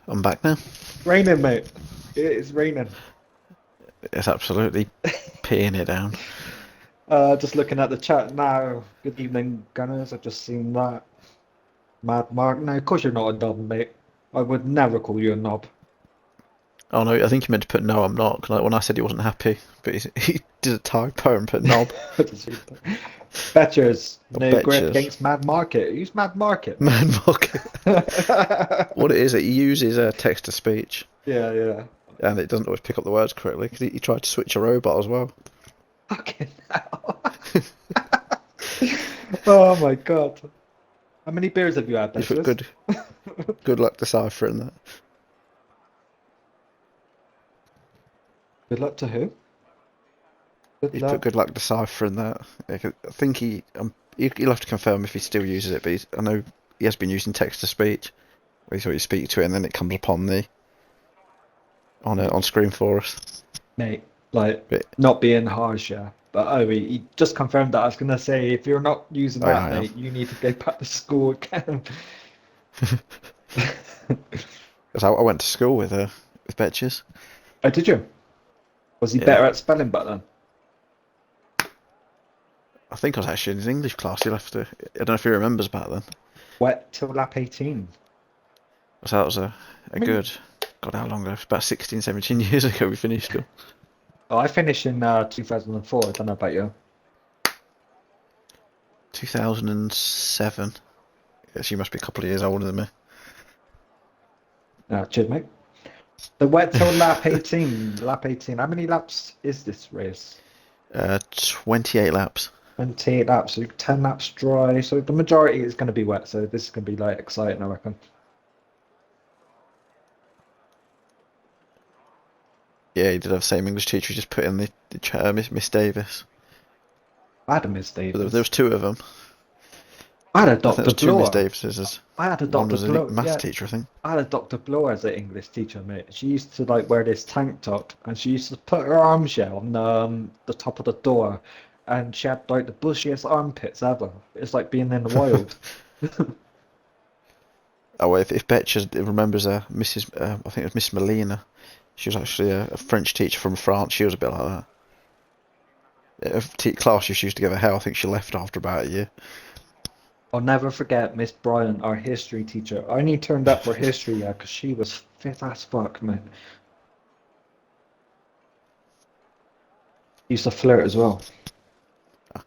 I'm back now. Raining, mate. It is raining. It's absolutely peeing it down. Just looking at the chat now. Good evening, Gunners. I've just seen that. Mad Mark. No, of course you're not a knob, mate. I would never call you a knob. Oh no, I think he meant to put no, I'm not. Cause when I said he wasn't happy, but he did a typo and put knob. Betchers. No Betchers. grip against Mad Market. Who's Mad Market? Mad Market. What it is, it uses text to speech. Yeah. And it doesn't always pick up the words correctly because he tried to switch a robot as well. Fucking hell. Oh my god. How many beers have you had, Betchers? Good luck deciphering that. Good luck to who? He's put good luck deciphering that. I think he'll have to confirm if he still uses it, but I know he has been using text to speech. Where you speak to it and then it comes up on screen for us. Mate, not being harsh, yeah. But he just confirmed that. I was gonna say, if you're not using that, mate, you need to go back to school again. Because I went to school with Betches. Oh, did you? Was he better at spelling back then? I think I was actually in his English class. I don't know if he remembers back then. Wet till lap 18. So that was a good... God, how long ago? About 16, 17 years ago we finished school. Oh, I finished in 2004. I don't know about you. 2007. Yes, you must be a couple of years older than me. Cheers, mate. The wet till lap 18. Lap 18. How many laps is this race? 28 laps. 28 laps. So 10 laps dry. So the majority is going to be wet. So this is going to be exciting, I reckon. Yeah, he did have the same English teacher. He just put in the chair, Miss Davis. I had a Miss But there Davis. was two of them. I had a I think there Dr. was two Miss Blower. Davises. I had a One Dr. was a Blower. maths Yeah, teacher, I think. I had a Dr. Blower as an English teacher, mate. She used to like wear this tank top, and she used to put her armchair on the top of the door, and she had like the bushiest armpits ever. It's like being in the wild. Oh, well, if Betcha remembers Mrs. I think it was Miss Melina. She was actually a French teacher from France. She was a bit like that. Class she used to give her hell. I think she left after about a year. I'll never forget Miss Bryant, our history teacher. I only turned up for history, yeah, because she was fit as fuck, man. Used to flirt as well. It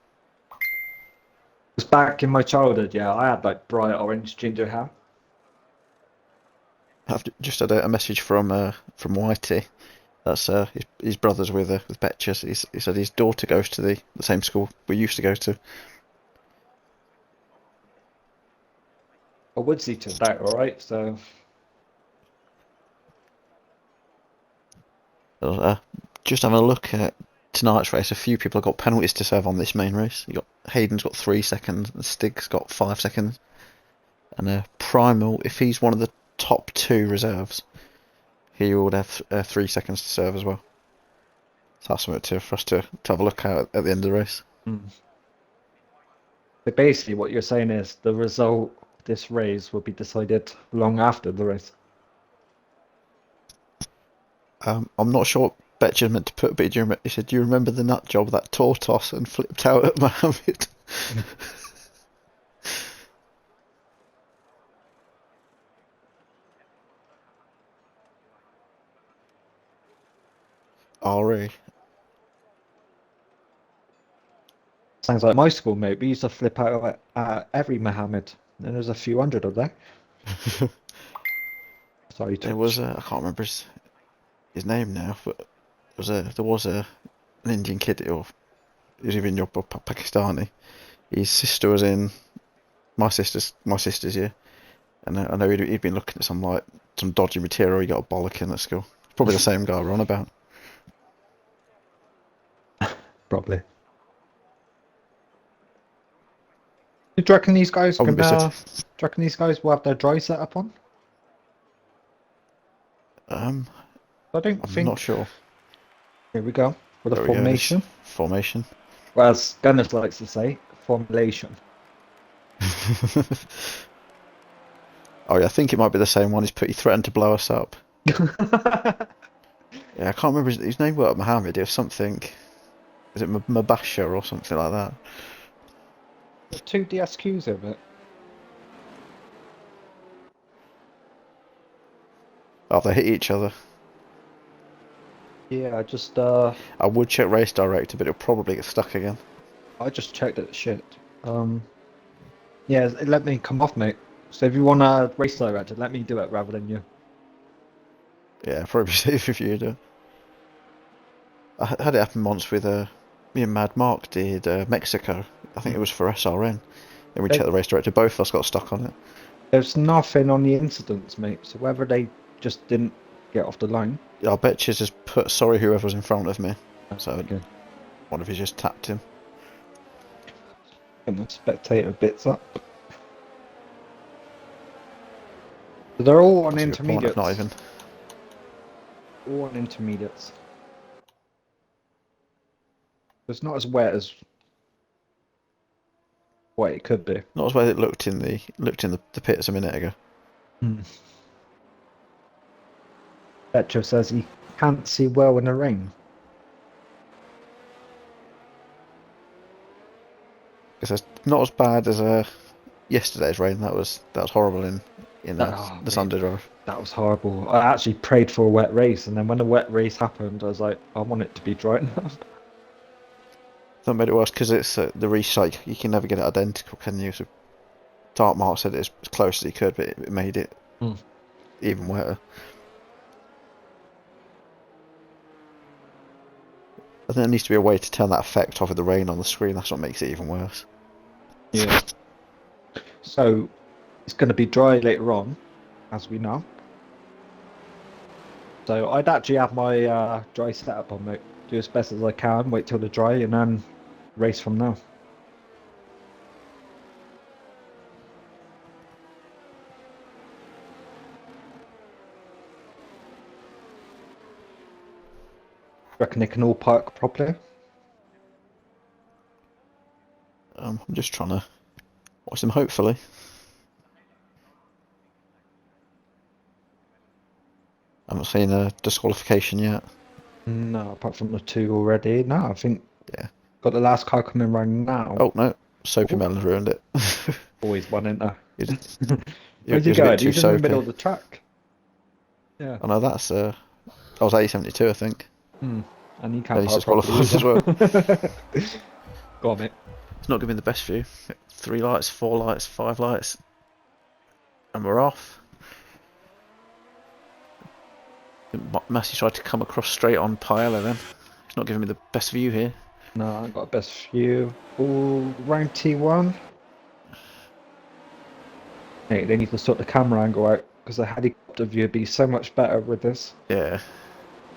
was back in my childhood, yeah. I had like bright orange ginger hair. I've just had a message from Whitey. That's his brother's with Betches. He said his daughter goes to the same school we used to go to. I Woodzy turned out alright, so Just having a look at tonight's race. A few people have got penalties to serve on this main race. You got Hayden's got 3 seconds, and Stig's got 5 seconds, and Primal, if he's one of the top two reserves, he would have 3 seconds to serve as well. So that's something for us to have a look at the end of the race. hmm. But basically what you're saying is the result of this race will be decided long after the race. I'm not sure what Betcher meant to put, but he said, "Do you remember the nut job that Tortos and flipped out at Mohammed?" RE. Sounds like my school, mate. We used to flip out at every Mohammed, and there's a few hundred of them. Sorry, There Twitch. was I can't remember his name now, but there was an Indian kid, or he was even your Pakistani. His sister was in my sister's year, and I know he'd been looking at some dodgy material. He got a bollock in at school. Probably the same guy we're on about. Probably. Do you reckon these guys I wouldn't can? be Do you reckon these guys will have their dry set up on? um, I don't I'm not think. sure. Here we go for the There we go. This formation. formation. Well, as Gunners likes to say, formulation. Oh yeah, I think it might be the same one. He threatened to blow us up. Yeah, I can't remember his name. Was Mohammed? It was something. Is it Mabasha or something like that? Two DSQs of it. Oh, they hit each other. Yeah, I would check race director, but it'll probably get stuck again. I just checked it. Shit. Yeah, it let me come off, mate. So if you want a race director, let me do it rather than you. Yeah, probably safe if you do. I had it happen once with me and Mad Mark did Mexico. I think it was for SRN. And we checked the race director. Both of us got stuck on it. There's nothing on the incidents, mate. So whether they just didn't get off the line. Yeah, I bet she's just put sorry whoever was in front of me. So Okay. one of you just tapped him. And the spectator bits up. So they're all on That's a good point. intermediates. Not even. All on intermediates. It's not as wet as what it could be. Not as well as it looked in the pits a minute ago. Petro says he can't see well in the rain. It's not as bad as yesterday's rain. That was horrible in the Sunday drive. That was horrible. I actually prayed for a wet race, and then when the wet race happened, I was like, I want it to be dry enough. That made it worse because it's the restart. You can never get it identical, can you? So Dark Mark said it's as close as he could, but it made it even wetter. I think there needs to be a way to turn that effect off of the rain on the screen. That's what makes it even worse. Yeah. So it's going to be dry later on, as we know. So I'd actually have my dry setup on, mate. Do as best as I can, wait till the dry, and then race from now. Reckon they can all park properly? I'm just trying to watch them, hopefully. I haven't seen a disqualification yet. No, apart from the two already. No, I think Yeah. got the last car coming right now. Oh no, Soapy Oh. Melon's ruined it. Always one, isn't there? He Where's he was a bit going? too He's in the middle soapy. of the track. Yeah. Oh no, that's that was A72, I think. And he Then can't he's park properly disqualified as well. either. Go on, mate. It's not giving me the best view. 3 lights, 4 lights, 5 lights, and we're off. Massey tried to come across straight on Paella then. It's not giving me the best view here. No, I got best view. All round T1. Hey, they need to sort the camera angle out because the helicopter view would be so much better with this. Yeah.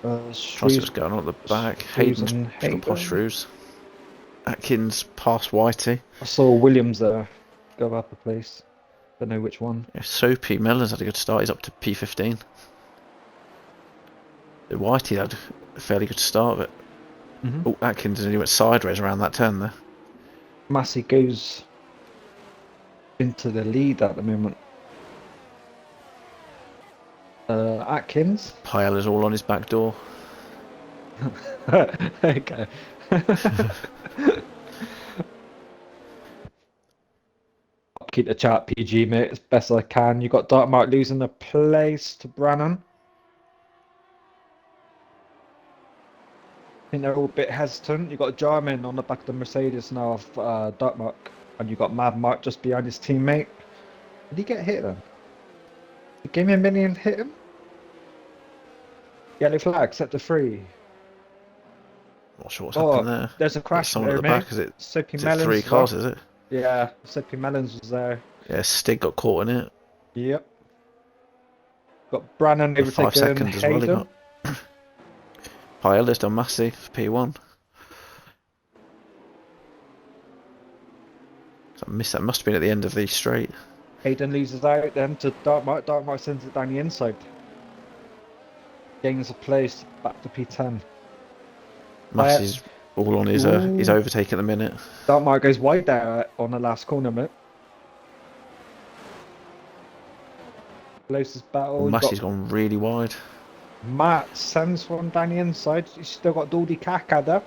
Trying to see what's going on at the back. Hayden's got past Shrews. Atkins past Whitey. I saw Williams there go up a place. Don't know which one. Yeah, Soapy Mellon's had a good start. He's up to P15. Whitey had a fairly good start, but oh, Atkins nearly went sideways around that turn there. Massey goes into the lead at the moment. Atkins. Paella's all on his back door. Okay. I'll keep the chat PG, mate, as best I can. You got Dark Mark losing the place to Brannan. I think they're all a bit hesitant. You got Jarman on the back of the Mercedes now of Dark Mark, and you got Mad Mark just behind his teammate. Did he get hit then? Did Game of Minion hit him? Yellow flag, set to 3. Not sure what's happened there. There's a crash someone there, at the mate. back. Is it Soapy Melons 3 cars, is it? Yeah, Soapy Melons was there. Yeah, Stig got caught in it. Yep. Got Brannan For 5 overtaking seconds as well. He Hayden. got Paella's done Massey for P1. So I missed that. Must have been at the end of the straight. Hayden loses out then to Dark Mark. Dark Mark sends it down the inside. Gains a place back to P10. Massey's all on his overtake at the minute. Dark Mark goes wide there on the last corner, mate. Closest battle. Massey's gone really wide. Matt sends one down the inside. He's still got Daldy Kaka there.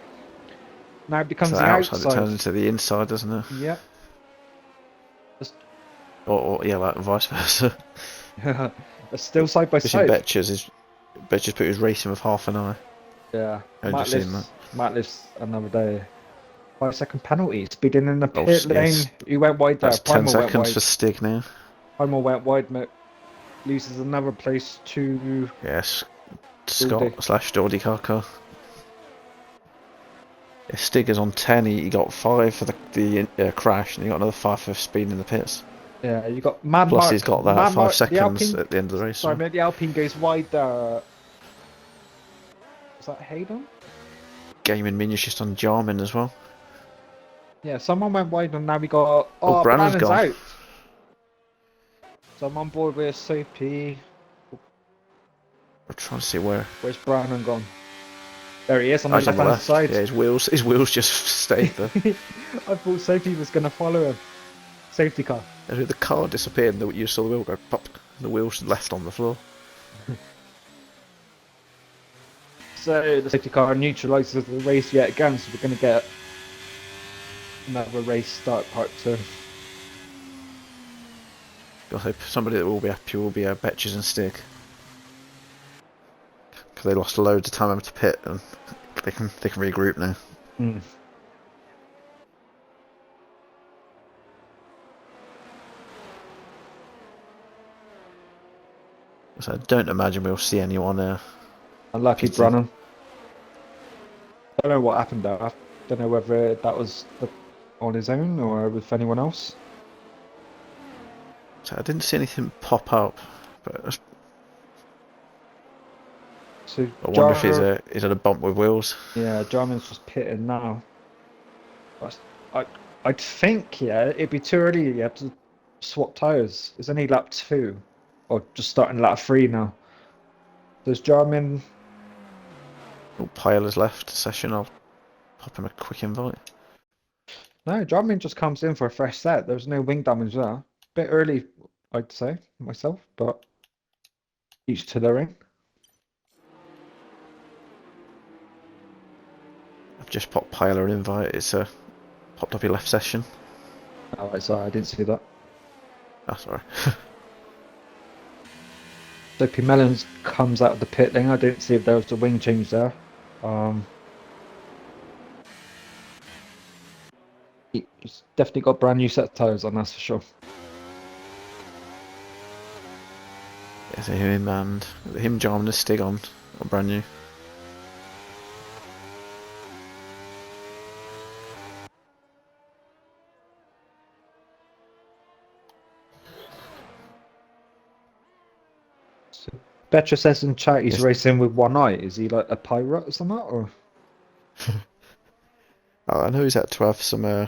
Now it becomes So the outside. it turns into the inside, doesn't it? Yep. Or yeah, like vice versa. They're still side by Fishing side. Betchers put his racing with half an eye. Yeah. I've just seen that. Matt lives another day. 5-second penalty. Speeding in the pit yes. lane. He went wide there. That's 10 Primal went seconds wide. for Stig now. Primal went wide, mate. Loses another place to... Yes. Scott / Jordi Kaka. Yeah, Stig is on 10. He got 5 for the crash, and he got another 5 for speed in the pits. Yeah, you got Mad Plus Mark. he's got that Mad 5 Mark, seconds at the end of the race. Sorry, mate, the Alpine goes wide there. Is that Hayden? Gaming Minion's just on Jarman as well. Yeah, someone went wide and now we got... Oh, Brannan's gone. out. So I'm on board with Soapy. I'm trying to see where. Where's Brannan gone? There he is on the He's on left-hand side. Yeah, his wheels just stayed there. I thought Soapy was going to follow him. Safety car. And the car disappeared and you saw the wheel go pop. The wheels left on the floor. So the safety car neutralises the race yet again, so we're going to get another race start part 2. I hope somebody that will be happy will be Betches and Stig. Because they lost loads of time over to pit and they can regroup now. So I don't imagine we'll see anyone Unlucky Brannan. I don't know what happened there. I don't know whether that was on his own or with anyone else. So I didn't see anything pop up, but So I wonder if Jar, he's at a bump with wheels. yeah, Jarman's just pitting now. I I'd think yeah, it'd be too early. You have to swap tires. It's only lap 2, or just starting lap 3 now. Does Jarman? Oh, Pyler's left the session. I'll pop him a quick invite. No, Jarman just comes in for a fresh set. There's no wing damage there. Bit early, I'd say myself, but each to their own. I've just popped Pyler an invite. It's popped up your left session. Oh, right, sorry, I didn't see that. Oh, sorry. So Melons comes out of the pit lane. I didn't see if there was a wing change there. He's definitely got brand new set of tires on, that's for sure. Yeah, so him, Jarman and Stig on brand new. So Betcha says in chat he's Yes. racing with one eye. Is he like a pirate or something? Or I know he's had to have some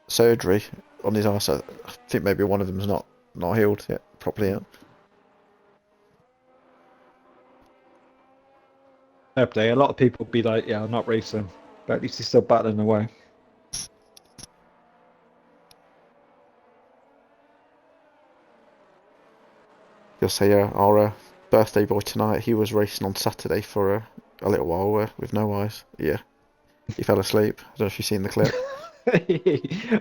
surgery on his arse. I think maybe one of them's not healed yet properly yet. a lot of people be like, yeah, I'm not racing, but at least he's still battling away. You'll say our birthday boy tonight. He was racing on Saturday for a little while with no eyes. Yeah, he fell asleep. I don't know if you've seen the clip.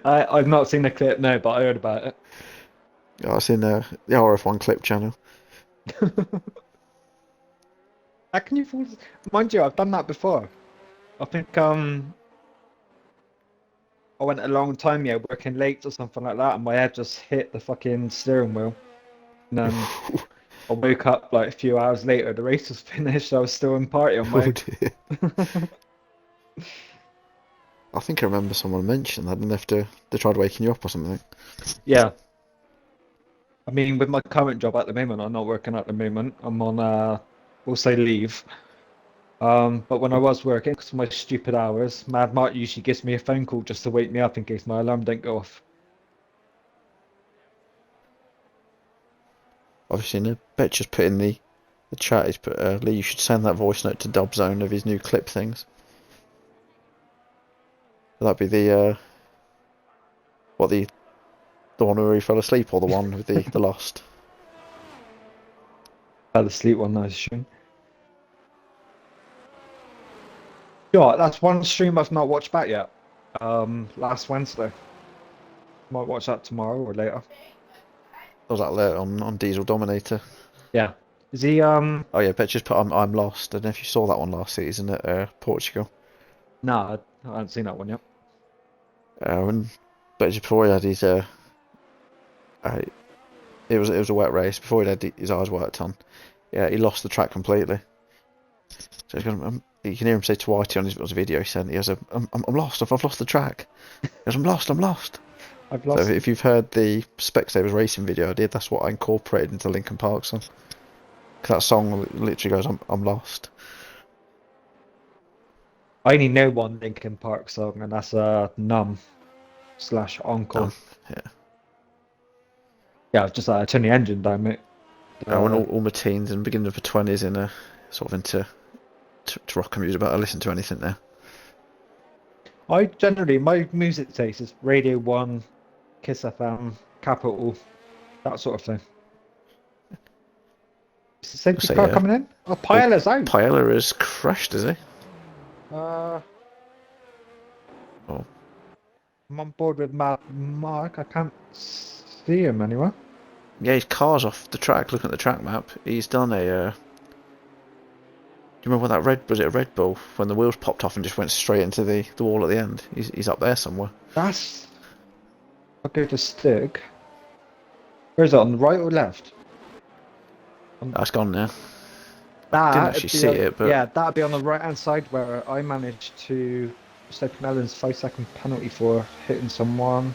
I've not seen the clip, no, but I heard about it. Oh, it's in the RRF1 clip channel. How can you fall? Mind you, I've done that before. I think I went a long time, yeah, working late or something like that, and my head just hit the fucking steering wheel. And then I woke up like a few hours later, the race was finished, I was still in party on my Oh dear. I think I remember someone mentioned that, and they tried waking you up or something. Yeah. I mean, with my current job at the moment, I'm not working at the moment. I'm on, we'll say leave. But when I was working, because of my stupid hours, Mad Mark usually gives me a phone call just to wake me up in case my alarm don't go off. Obviously, no, Bet just put in the chat. He's put Lee, you should send that voice note to Dubzone of his new clip things. That'd be the the one where he fell asleep, or the one with the Lost. Fell asleep one night stream. Yeah, that's one stream I've not watched back yet. Last Wednesday. Might watch that tomorrow or later. Was that later on Diesel Dominator? Yeah. Is he Oh yeah, Bet just put I'm Lost. I don't know if you saw that one last season at Portugal. No, I haven't seen that one yet. When Bet just before he had his it was a wet race before he had his eyes worked on. Yeah, he lost the track completely. So he's going, you can hear him say to Whitey on his video he sent. He goes, I'm lost. I've lost the track. He goes, I'm lost. I've So lost. if you've heard the Specsavers racing video I did, that's what I incorporated into Linkin Park song. 'Cause that song literally goes, I'm lost. I only know one Linkin Park song, and that's Numb / Encore. Yeah. Yeah, I've just turn the engine down, mate. When all my teens and beginning of my 20s in sort of into to rock and music, but I listen to anything now. I generally, my music taste is Radio 1, Kiss FM, Capital, that sort of thing. Is the safety car coming in? Oh, Pyler's out. Pyler has crashed, is he? Oh. I'm on board with Mark. I can't see him anywhere. Yeah, his car's off the track. Looking at the track map, he's done a. Do you remember when that was it a Red Bull when the wheels popped off and just went straight into the wall at the end? He's up there somewhere. That's. I'll go to Stig. Where is it, on the right or left? That's gone now. I didn't actually see it, but yeah, that'd be on the right hand side where I managed to stop Melon's 5-second penalty for hitting someone.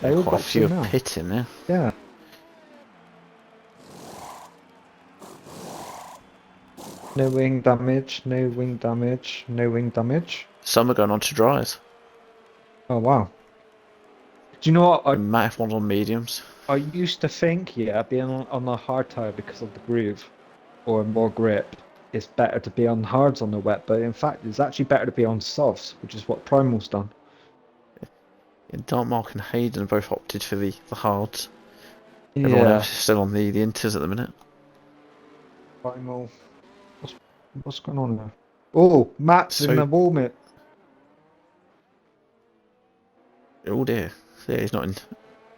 quite a few are pitting there. Yeah. No wing damage, no wing damage, no wing damage. Some are going on to dries. Oh wow. Do you know what? And Matt F1's on mediums. I used to think, yeah, being on a hard tire because of the groove or more grip, it's better to be on hards on the wet, but in fact, it's actually better to be on softs, which is what Primal's done. And Dartmark and Hayden both opted for the hards. Everyone Yeah, else is still on the inters at the minute. Primal. What's, what's going on there? Oh, Matt's in So, the wall mitt. oh dear. Yeah, he's not in.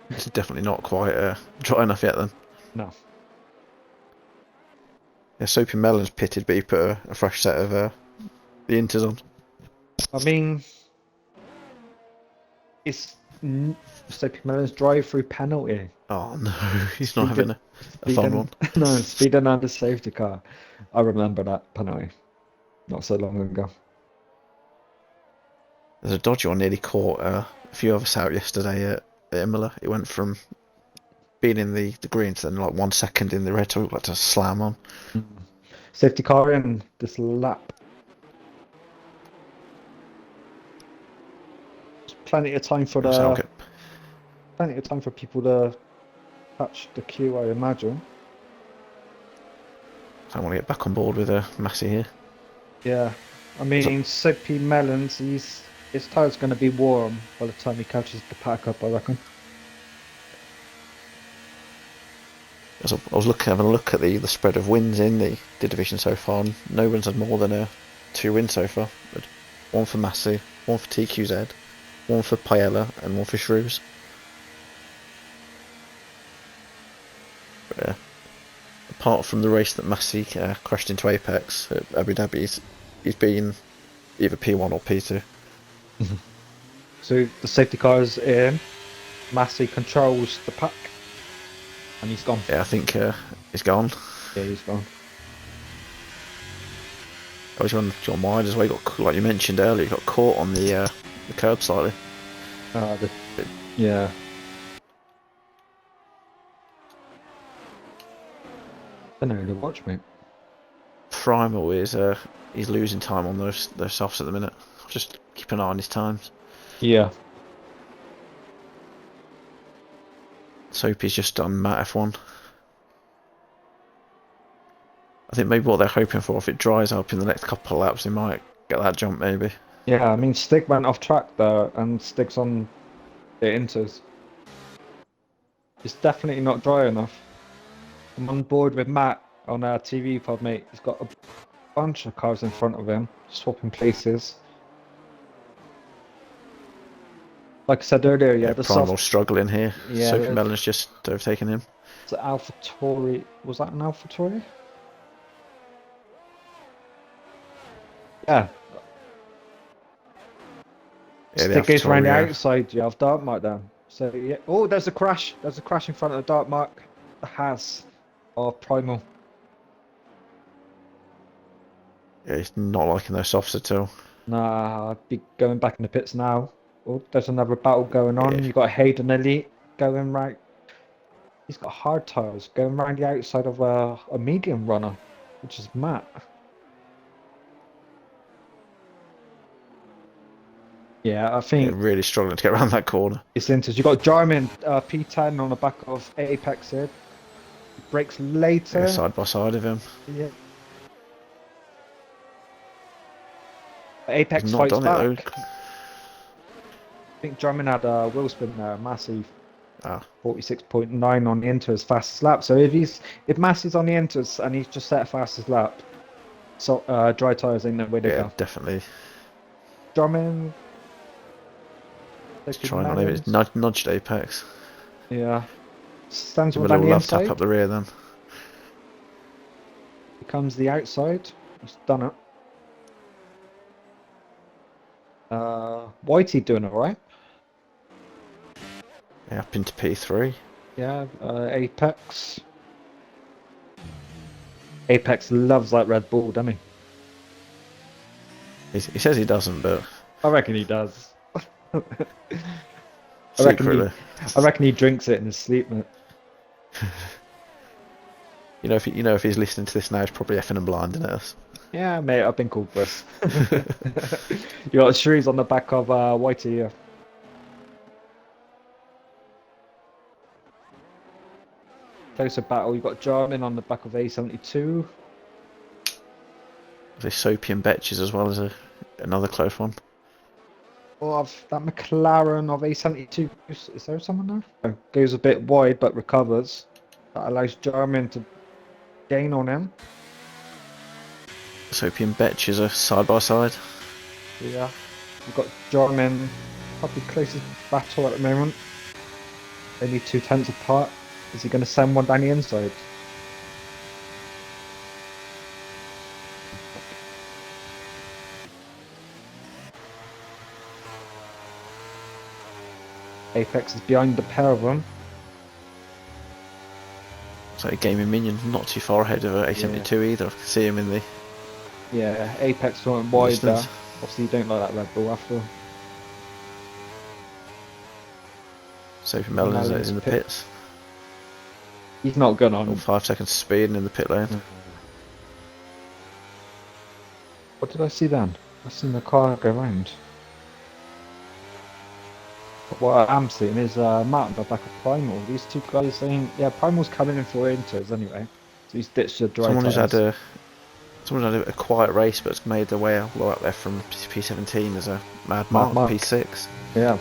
It's definitely not quite dry enough yet then. No. Yeah, Soapy Melon's pitted, but he put a fresh set of the inters on. I mean, it's Soapy Melon's drive-through penalty. Oh no, he's not Speeding, having a fun one. no, speeding under safety car. I remember that penalty not so long ago. There's a dodgy one nearly caught a few of us out yesterday at Imola. It went from being in the green to then like 1 second in the red to like to slam on. Safety car in this lap. There's plenty of time for plenty of time for people to touch the queue, I imagine. I want to get back on board with Massey here. Yeah, I mean, Soapy Melons, his tire's going to be warm by the time he catches the pack up, I reckon. I was having a look at the spread of wins in the division so far, and no one's had more than 2 wins so far. But one for Massey, one for TQZ, one for Paella, and one for Shrews. But, apart from the race that Massey crashed into Apex at Abu Dhabi, he's been either P1 or P2. So the safety car is in. Massey controls the pack. And he's gone. Yeah, I think he's gone. Yeah, he's gone. I was on wide as well. He got, like you mentioned earlier, he got caught on the curb slightly. Yeah. I don't know to watch, mate. Primal is he's losing time on those softs at the minute. Just keep an eye on his times. Yeah. Soapy's just done Matt F1. I think maybe what they're hoping for, if it dries up in the next couple of laps, they might get that jump maybe. Yeah, I mean, Stig went off track there, and Stig's on the inters. It's definitely not dry enough. I'm on board with Matt on our TV pod, mate. He's got a bunch of cars in front of him, swapping places. Like I said earlier, yeah, the Primal's struggling here. Yeah, Soapy Melon's just overtaken him. The AlphaTauri, was that an AlphaTauri? Yeah. Stick goes around the outside, yeah, of Dartmark then. So yeah. Oh, there's a crash. There's a crash in front of the Dartmark. The Haas of Primal. Yeah, he's not liking those softs at all. Nah, I'd be going back in the pits now. Oh, there's another battle going on. Yeah. You've got Hayden Elite going right. He's got hard tires going around the outside of a medium runner, which is Matt. Yeah, I think really struggling to get around that corner. it's interesting. You've got Jarman P10 on the back of Apex here. Brakes later. Yeah, side by side of him. Yeah. Apex He's not fights done back. it though. I think Jarman had a wheel spin there, massive. 46.9 on the Inter's fastest lap. So if Massey's on the Inter's and he's just set a fastest lap, so dry tires ain't the way to go. Definitely. Drummond. He's trying on him. It's nudged Apex. Yeah. Stands With with a on the little love inside. tap up the rear then. Here comes the outside. He's done it. Whitey doing alright. Yeah, up into P3. Yeah, Apex. Apex loves that Red Bull, doesn't he? He says he doesn't, but I reckon he does. I secretly. reckon he drinks it in his sleep, mate. if he's listening to this now, he's probably effing and blinding at us. Yeah, mate, I've been called worse. You got Shrews on the back of Whitey here. Closer battle, you got Jarman on the back of A72. There's Soapy and Betches as well as another close one. Of that McLaren of A72. Is there someone there? Oh, goes a bit wide but recovers. That allows Jarman to gain on him. Soapy and Betches are side by side. Yeah. We've got Jarman probably closest battle at the moment. Only 2/10 apart. Is he going to send one down the inside? Apex is behind the pair of them. So Gaming Minion not too far ahead of A72 either. I can see him in the... Yeah, Apex went wide there. distance. Obviously you don't like that Red Bull after. Soapy Melons is in the pits. He's not gonna on. 5 seconds speed and in the pit lane. What did I see then? I seen the car go round. But what I am seeing is Matt on the back of Primal. These two guys saying, yeah, Primal's coming in for inters anyway. So he's ditched the dry Someone tyres. who's had a quiet race but's made their way all the way up there from P17 as a Mad Mark P6. Yeah.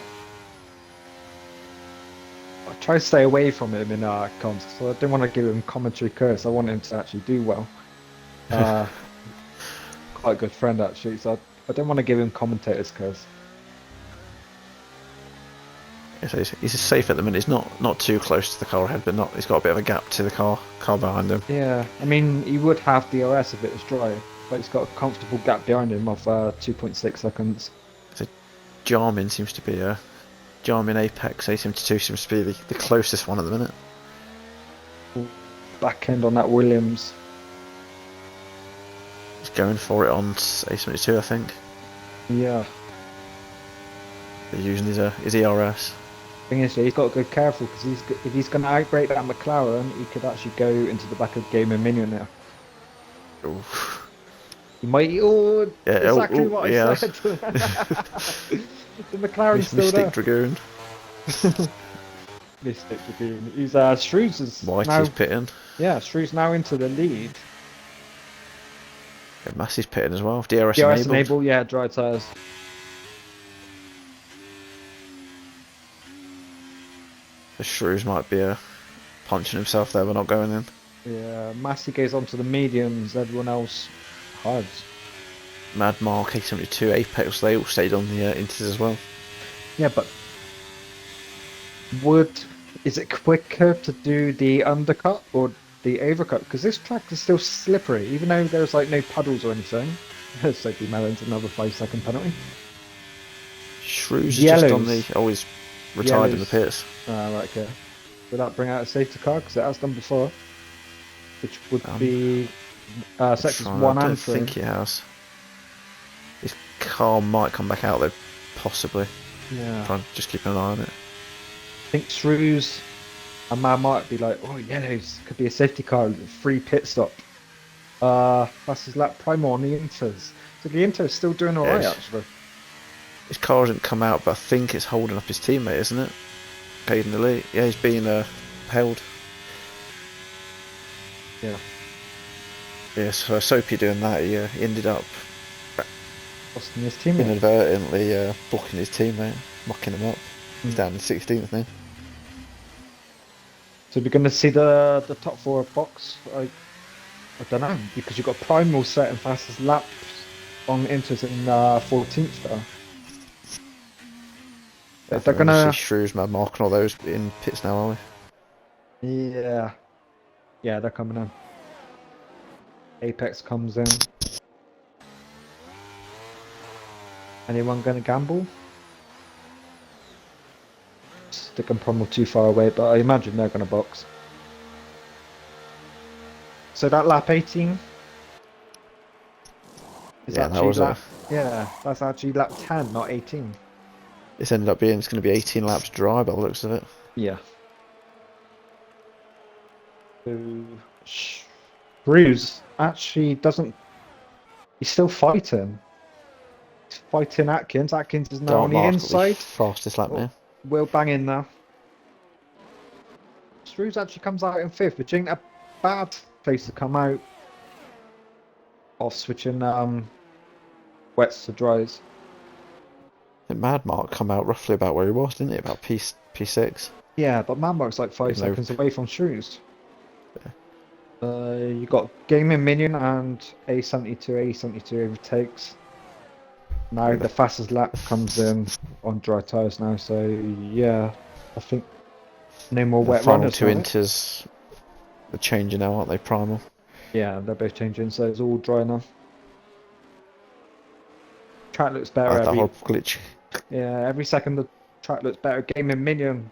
I try to stay away from him in comms, so I didn't want to give him commentary curse. I want him to actually do well. Quite a good friend actually, so I didn't want to give him commentators curse. Yeah, so he's safe at the minute. He's not too close to the car ahead, but he's got a bit of a gap to the car behind him. Yeah, I mean he would have DRS if it was dry, but he's got a comfortable gap behind him of 2.6 seconds. So Jarmin seems to be Jarmin Apex A72 seems to be the closest one at the minute. Back end on that Williams. He's going for it on A72, I think. Yeah. They're using his ERS. Thing is, he's got to go careful because if he's going to outbrake that McLaren, he could actually go into the back of Gamer Minion now. Oof. He might. Oh, yeah, exactly what I said. The McLaren's still Mystic there. Dragoon. Mystic Dragoon. He's Shrews is White now. is pitting. Yeah, Shrews now into the lead. Yeah, Massey's pitting as well. DRS DRS enabled. enable, yeah, dry tyres. The Shrews might be punching himself there. We're not going in. Yeah, Massey goes on to the mediums. Everyone else hards. Mad Mark A72 Apex. They all stayed on the inters as well. Yeah, but is it quicker to do the undercut or the overcut? Because this track is still slippery, even though there's like no puddles or anything. Sophie Mellon's another 5-second penalty. Shrews is just on the. Oh, he's retired in the pits. Right, okay. Will that bring out a safety car? Because it has done before. Which would be sections 1 and 3. I don't think it has. His car might come back out though, possibly. Yeah. Try and just keep an eye on it. I think Shrews and man might be like, oh yellows, could be a safety car, free pit stop. That's his lap primal on the Inters. So the Inter's still doing alright actually. His car hasn't come out, but I think it's holding up his teammate, isn't it? Caden Elite. Yeah, he's being held. Yeah. Yeah, so Soapy doing that, he ended up Costing his teammate. inadvertently blocking his teammate, mucking him up. He's down in 16th now. So we're going to see the top 4 box. I don't know, because you've got Primal setting fastest laps on Inters in 14th there. They're gonna see Shrews, Mad Mark, and all those in pits now, are we? Yeah, they're coming in. Apex comes in. Anyone gonna gamble? Sticking Primal too far away, but I imagine they're gonna box. So that lap 18 is Yeah, that was yeah, that's actually lap 10, not 18. It's ended up being, it's going to be 18 laps dry by the looks of it. Yeah. So, Bruce actually doesn't. He's still fighting. He's fighting Atkins. Atkins is now on Dark the Mark's got the inside. fastest lap Oh, now. Will bang in now. Shrews actually comes out in fifth, which ain't a bad place to come out of switching wets to dries. I think Mad Mark come out roughly about where he was, didn't he? About P6. Yeah, but Manmark's like 5 Even though- seconds away from Shrews. You got Gaming Minion and A72. A72 overtakes. Now the fastest lap comes in on dry tyres now, so yeah, I think no more The wet final runners two now. inters are changing now, aren't they? Primal. Yeah, they're both changing, so it's all dry now. Track looks better That every horrible glitch. every second the track looks better. Gaming Minion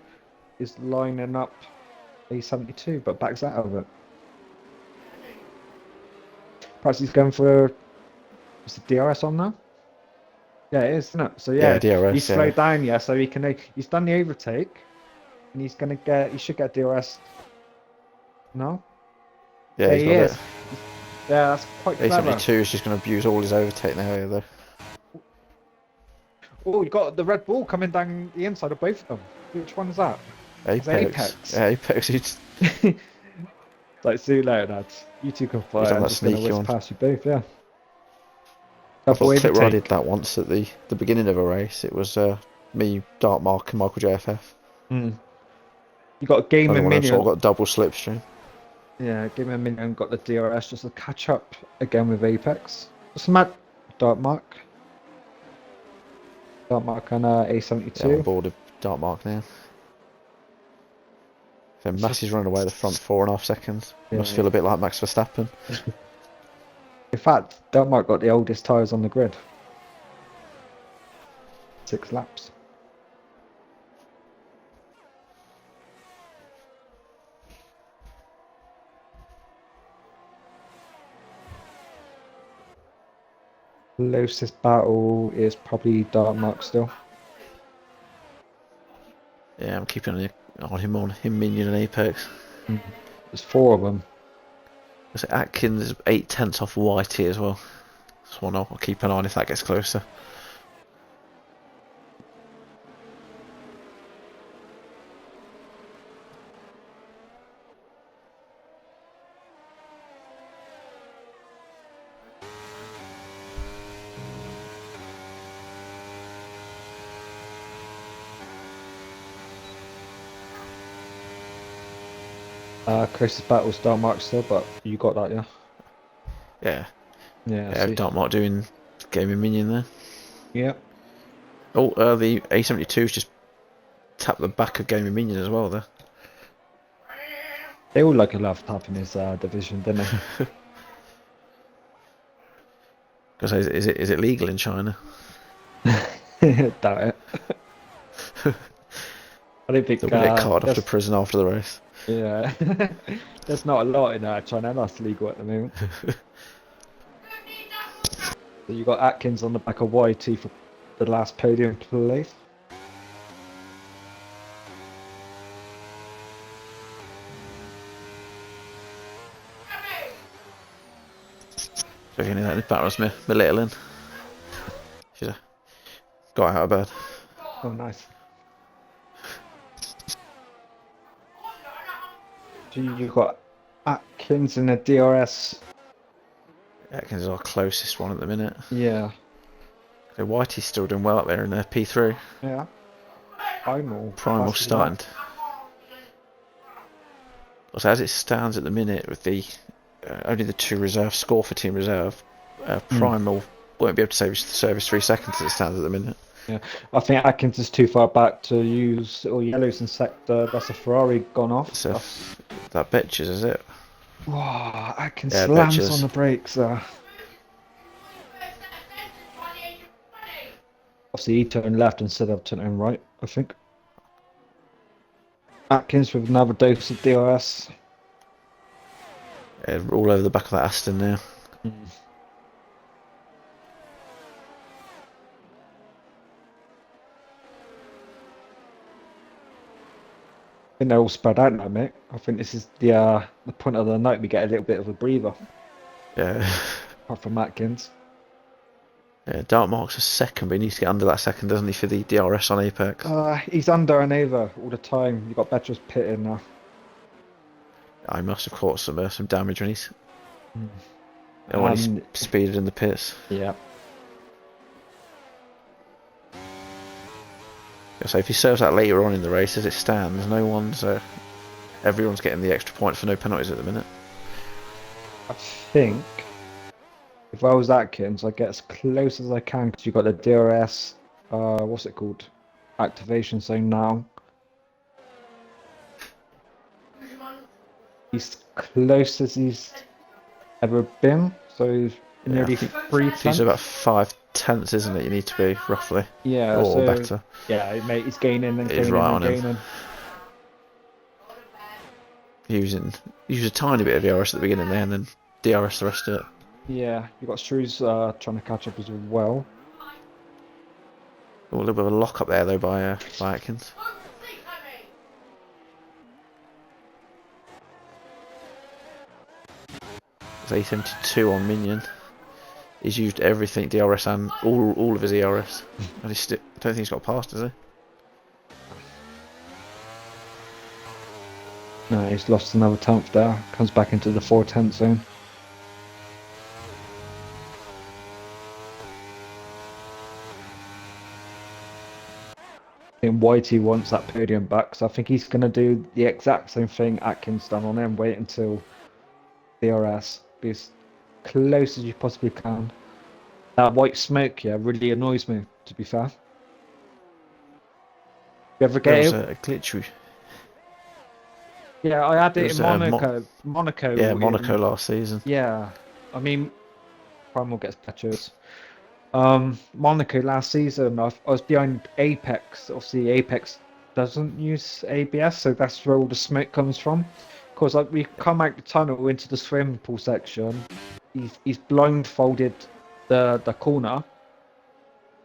is lining up A72, but backs out of it. Perhaps he's going for is the DRS on now? Yeah, it is, isn't it? So Yeah, yeah, DRS. he's Yeah. slowed down, yeah, so he's done the overtake, and he should get DRS. No? Yeah, he's He got is. it. Yeah, that's quite clever. A72 is just going to abuse all his overtake now, though. Oh, you got the Red Bull coming down the inside of both of them. Which one is that? It's Apex. Apex. Yeah, Apex. Like, see you later, lads. You two can fly. He's on I'm that just going to sneaky whisk one. past you both, yeah. I've got Double a clip where I did overtake. that once at the beginning of a race. It was me, Dark Mark, and Michael JFF. You got Game Only and one I've sort Minion. of got double slipstream. Yeah, Game and Minion got the DRS just to catch up again with Apex. What's the mad? Dark Mark. Dark Mark and Yeah, I'm A72. on board of Dark Mark now. So Massey's running away the front 4.5 seconds. Must feel a bit like Max Verstappen. In fact, Dark Mark got the oldest tyres on the grid. 6 laps. Closest battle is probably Dark Mark still. Yeah, I'm keeping on him, Minion and Apex. There's 4 of them. So Atkins 8/10 off Whitey as well. That's one I'll keep an eye on if that gets closer. Closest battle's Dark Mark still, but you got that, yeah? Yeah. Yeah, Yeah, see. Dark Mark doing gaming Minion there. Yeah. Oh, the A72's just tapped the back of gaming Minion as well there. They all like a love tapping his division, don't they? Because is it legal in China? Doubt it. I don't think They'll get carted off to there's, prison after the race. yeah. There's not a lot in China that's legal at the moment. So you got Atkins on the back of YT for the last podium place. So you know, that was my little in. She's got out of bed. Oh, nice. So you got Atkins in the DRS. Atkins is our closest one at the minute. Yeah. So Whitey's still doing well up there in the P3. Yeah. Primal starting. So as it stands at the minute with the only the 2 reserve score for Team Reserve, Primal won't be able to service 3 seconds as it stands at the minute. Yeah, I think Atkins is too far back to use all yellows in sector. That's a Ferrari gone off. So that Betches, is it? Wow, Atkins Yeah, slams Betches. on the brakes. Obviously, he turned left instead of turning right, I think. Atkins with another dose of DRS. Yeah, all over the back of that Aston now. think they're all spread out now, mate. I think this is the point of the night we get a little bit of a breather, Yeah. apart from Atkins. Yeah, Dark Mark's a second, but he needs to get under that second, doesn't he, for the DRS on Apex? He's under and over all the time. You've got Betcher's pit in now. I must have caught some damage when he's And speeded in the pits. yeah, So if he serves that later on in the race, as it stands, everyone's getting the extra point for no penalties at the minute. I think if I was Atkins, I'd get as close as I can because you've got the DRS. What's it called? Activation zone now. He's close as he's ever been. So he's nearly 3 tenths. He's about 5 tenths, isn't it? You need to be roughly. Yeah, or so, better. Yeah, mate, he's gaining and He's gaining right and on him. gaining. Use a tiny bit of DRS at the beginning there, and then DRS the rest of it. Yeah, you got Shrews trying to catch up as well. A little bit of a lock up there though by Atkins. It's 872 on Minion. He's used everything DRS and all of his ERS. And I don't think he's got past, has he? No, he's lost another tenth there. Comes back into the 4 tenth zone. I think Whitey wants that podium back, so I think he's going to do the exact same thing Atkins done on him. Wait until DRS. Be as close as you possibly can. That white smoke, yeah, really annoys me, to be fair. You ever There get was it? a glitch. Yeah, I had There it in was, Monaco. Yeah, Monaco last season. Yeah, I mean, Primal gets patches. Monaco last season, I was behind Apex. Obviously, Apex doesn't use ABS, so that's where all the smoke comes from. Because like, we come out the tunnel into the swimming pool section, he's blindfolded the corner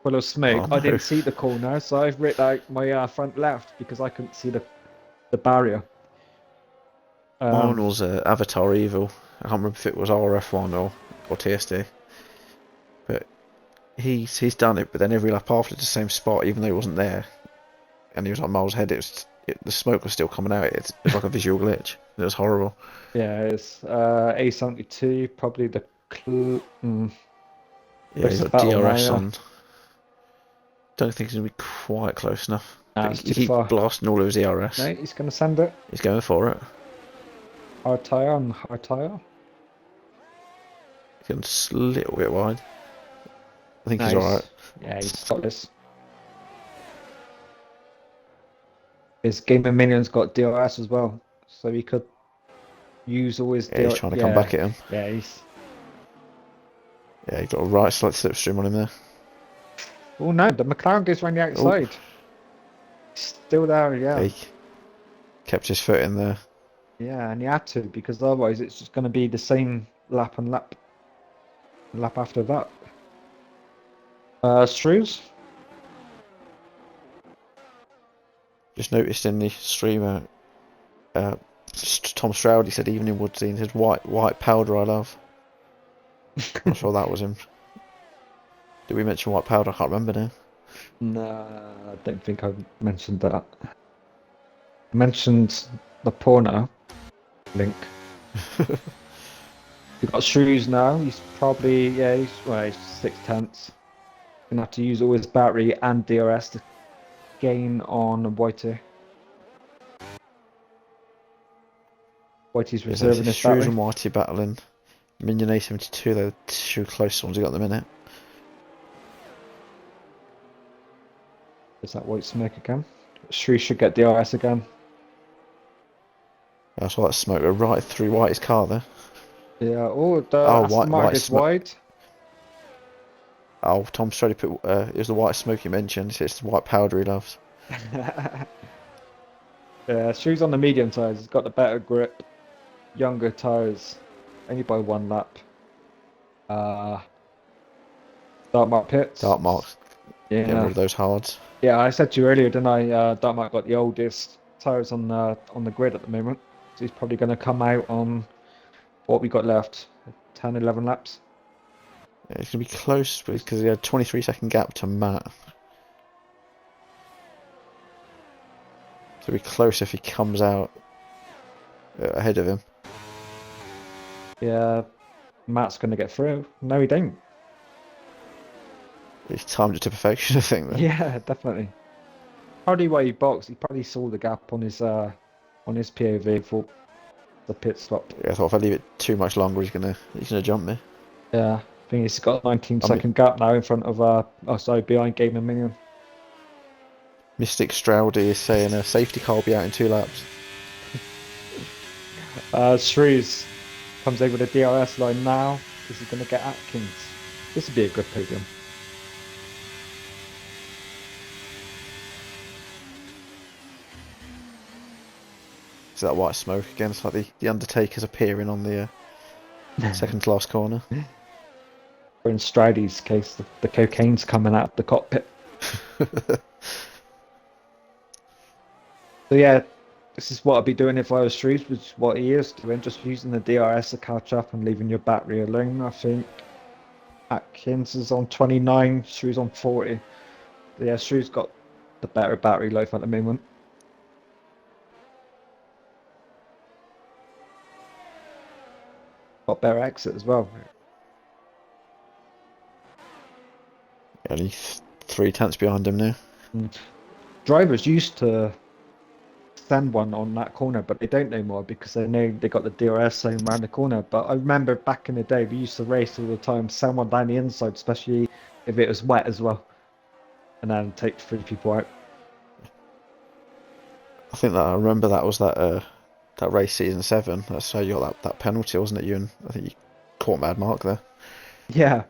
full of smoke. Oh, no. I didn't see the corner, so I've ripped out my front left because I couldn't see the barrier. Mine was Avatar Evil. I can't remember if it was RRF1 or TSD. But he's done it, but then every lap after the same spot, even though he wasn't there, and he was like miles ahead, the smoke was still coming out. It's like a visual glitch. It was horrible. Yeah, it's A72, probably the Yeah, he's got DRS on. Don't think he's going to be quite close enough. Nah, He keeps blasting all of his ERS. No, he's going to send it. He's going for it. Hard tyre on hard tyre. He's getting a little bit wide. I think Nice. he's alright. Yeah, he's got this. His Game of Minions got DRS as well, so he could use all his. He's trying to come back at him. Yeah, he's got a right slight slipstream on him there. Oh no, the McLaren goes around the outside. Still there, yeah. He kept his foot in there. Yeah, and he had to, because otherwise it's just going to be the same lap after that. Shrews? Just noticed in the streamer, Tom Stroud, he said evening Woodzy, he said white powder I love. Not sure that was him. Did we mention white powder? I can't remember now. No, I don't think I mentioned that. I mentioned the porno link. We've got Shrews now. He's probably, he's 6 tenths. Gonna have to use all his battery and DRS to gain on Whitey. Whitey's reserving his battery. Shrews and Whitey battling. Minion A72, they're the two close ones we got at the minute. Is that white smoke again? Shrews should get DRS again. I saw that smoke go right through Whitey's car there. Yeah, White is wide. Oh, Tom Strady put it was the white smoke you mentioned. It's the white powder he loves. Yeah, Shrews on the medium tyres. He's got the better grip, younger tyres, only by 1 lap. Dark Mark pits. Dark Marks. Yeah. Getting rid of those hards. Yeah, I said to you earlier, didn't I? Dark Mark got the oldest tyres on the grid at the moment. So he's probably going to come out on what we got left, 10, 11 laps. Yeah, it's going to be close because he had 23-second gap to Matt. So it'll be close if he comes out ahead of him. Yeah, Matt's going to get through. No, he don't. He's timed it to perfection, I think. Then. Yeah, definitely. Probably why he boxed. He probably saw the gap on his POV for the pit stop. Yeah, I thought if I leave it too much longer, he's gonna jump me. Yeah, I think he's got a 19-second gap now in front of behind Game and Minion. Mystic Strowdy is saying a safety car will be out in 2 laps. Shrews comes over the DRS line now because he's going to get Atkins. This would be a good podium. Is that white smoke again? It's like the Undertaker's appearing on the second to last corner. Or in Stridy's case, the cocaine's coming out of the cockpit. So yeah, this is what I'd be doing if I was Shrews, which is what he is doing, just using the DRS to catch up and leaving your battery alone. I think Atkins is on 29, Shrews on 40. But yeah, Shrews got the better battery life at the moment. Got better exit as well. Only 3 tenths behind him now. Drivers used to send one on that corner, but they don't no more because they know they got the DRS zone around the corner. But I remember back in the day, we used to race all the time, send one down the inside, especially if it was wet as well, and then take 3 people out. I think that I remember that was that race season 7. That's how you got that penalty, wasn't it? I think you caught Mad Mark there. Yeah,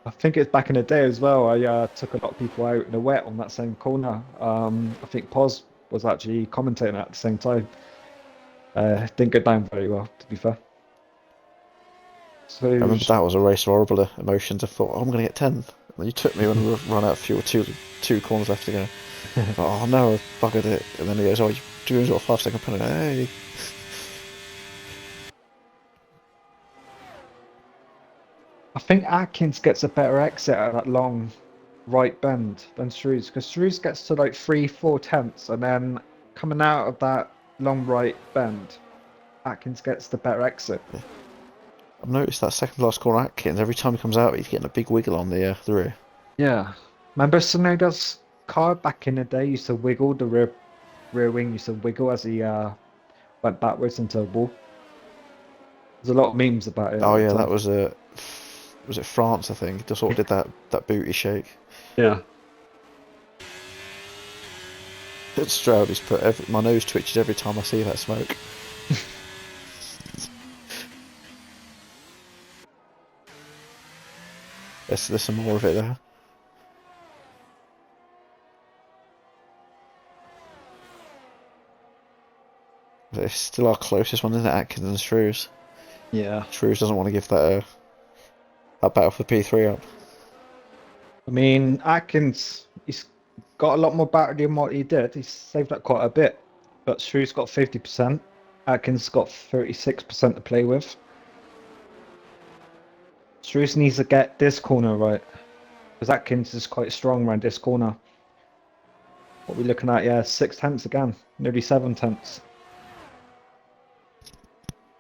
I think it's back in the day as well. I took a lot of people out in the wet on that same corner. I think Poz was actually commentating at the same time. Didn't go down very well, to be fair. So I remember that was a race of horrible emotions. I thought, oh, I'm going to get 10th. And you took me when we run out of fuel, two corners left to go. Oh no, I buggered it. And then he goes, oh, you're doing a 5-second penalty. Hey. I think Atkins gets a better exit at that long right bend than Shrews, because Shrews gets to like 3-4 tenths, and then coming out of that long right bend, Atkins gets the better exit. Yeah. I've noticed that second last corner Atkins, every time he comes out, he's getting a big wiggle on the rear. Yeah. Remember Sonoda's car back in the day used to wiggle, the rear wing used to wiggle as he went backwards into a wall? There's a lot of memes about it. Oh yeah, that was it France, I think? Just sort of did that booty shake. Yeah. Strowdy's put my nose twitches every time I see that smoke. There's some more of it there. It's still our closest one, isn't it? Atkins and Shrews. Yeah. Shrews doesn't want to give that battle for P3 up. I mean, Atkins, he's got a lot more battery than what he did. He's saved up quite a bit. But Shrews got 50%. Atkins got 36% to play with. Shrews needs to get this corner right, because Atkins is quite strong around this corner. What are we looking at? Yeah, 6 tenths again, nearly 7 tenths.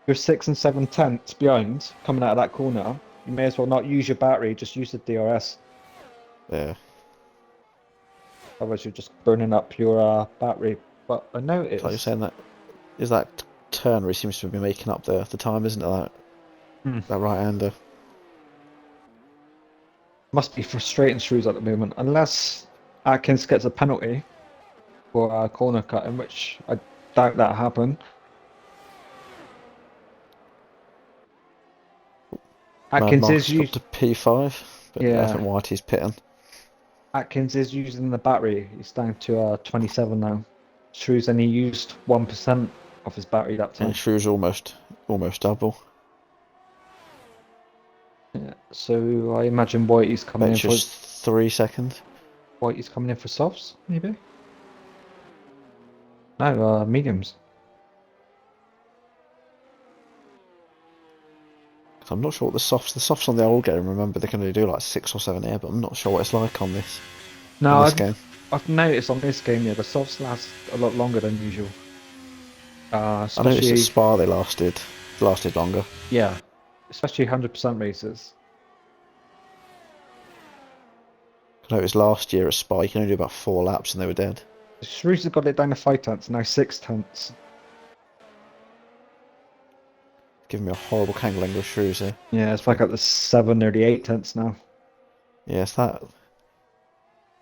You're 6 and 7 tenths behind coming out of that corner. You may as well not use your battery, just use the DRS. Yeah. Otherwise, you're just burning up your battery. But I noticed. Like you're saying, that is that turn where he seems to be making up the time, isn't it? That right-hander. Must be frustrating Shrews at the moment, unless Atkins gets a penalty for corner cutting, which I doubt that happen. Atkins is up to P5, but yeah. I think Whitey's pitting. Atkins is using the battery. He's down to 27 now. Shrews only used 1% of his battery that time. And Shrews almost double. Yeah, so I imagine Whitey's coming in for just 3 seconds. Whitey's coming in for softs, maybe. No, mediums. I'm not sure what the softs on the old game, remember they can only do like 6 or 7 here, but I'm not sure what it's like on this No, game. I've noticed on this game, yeah, the softs last a lot longer than usual. I noticed at Especially, Spa they lasted longer. yeah, especially 100% races. I noticed last year at Spa you can only do about 4 laps and they were dead. Shrews have got it down to 5 tenths, now 6 tenths. Giving me a horrible Kangle with Shrews here. Yeah, it's back up to 7 or the 8 tenths now. Yeah, it's that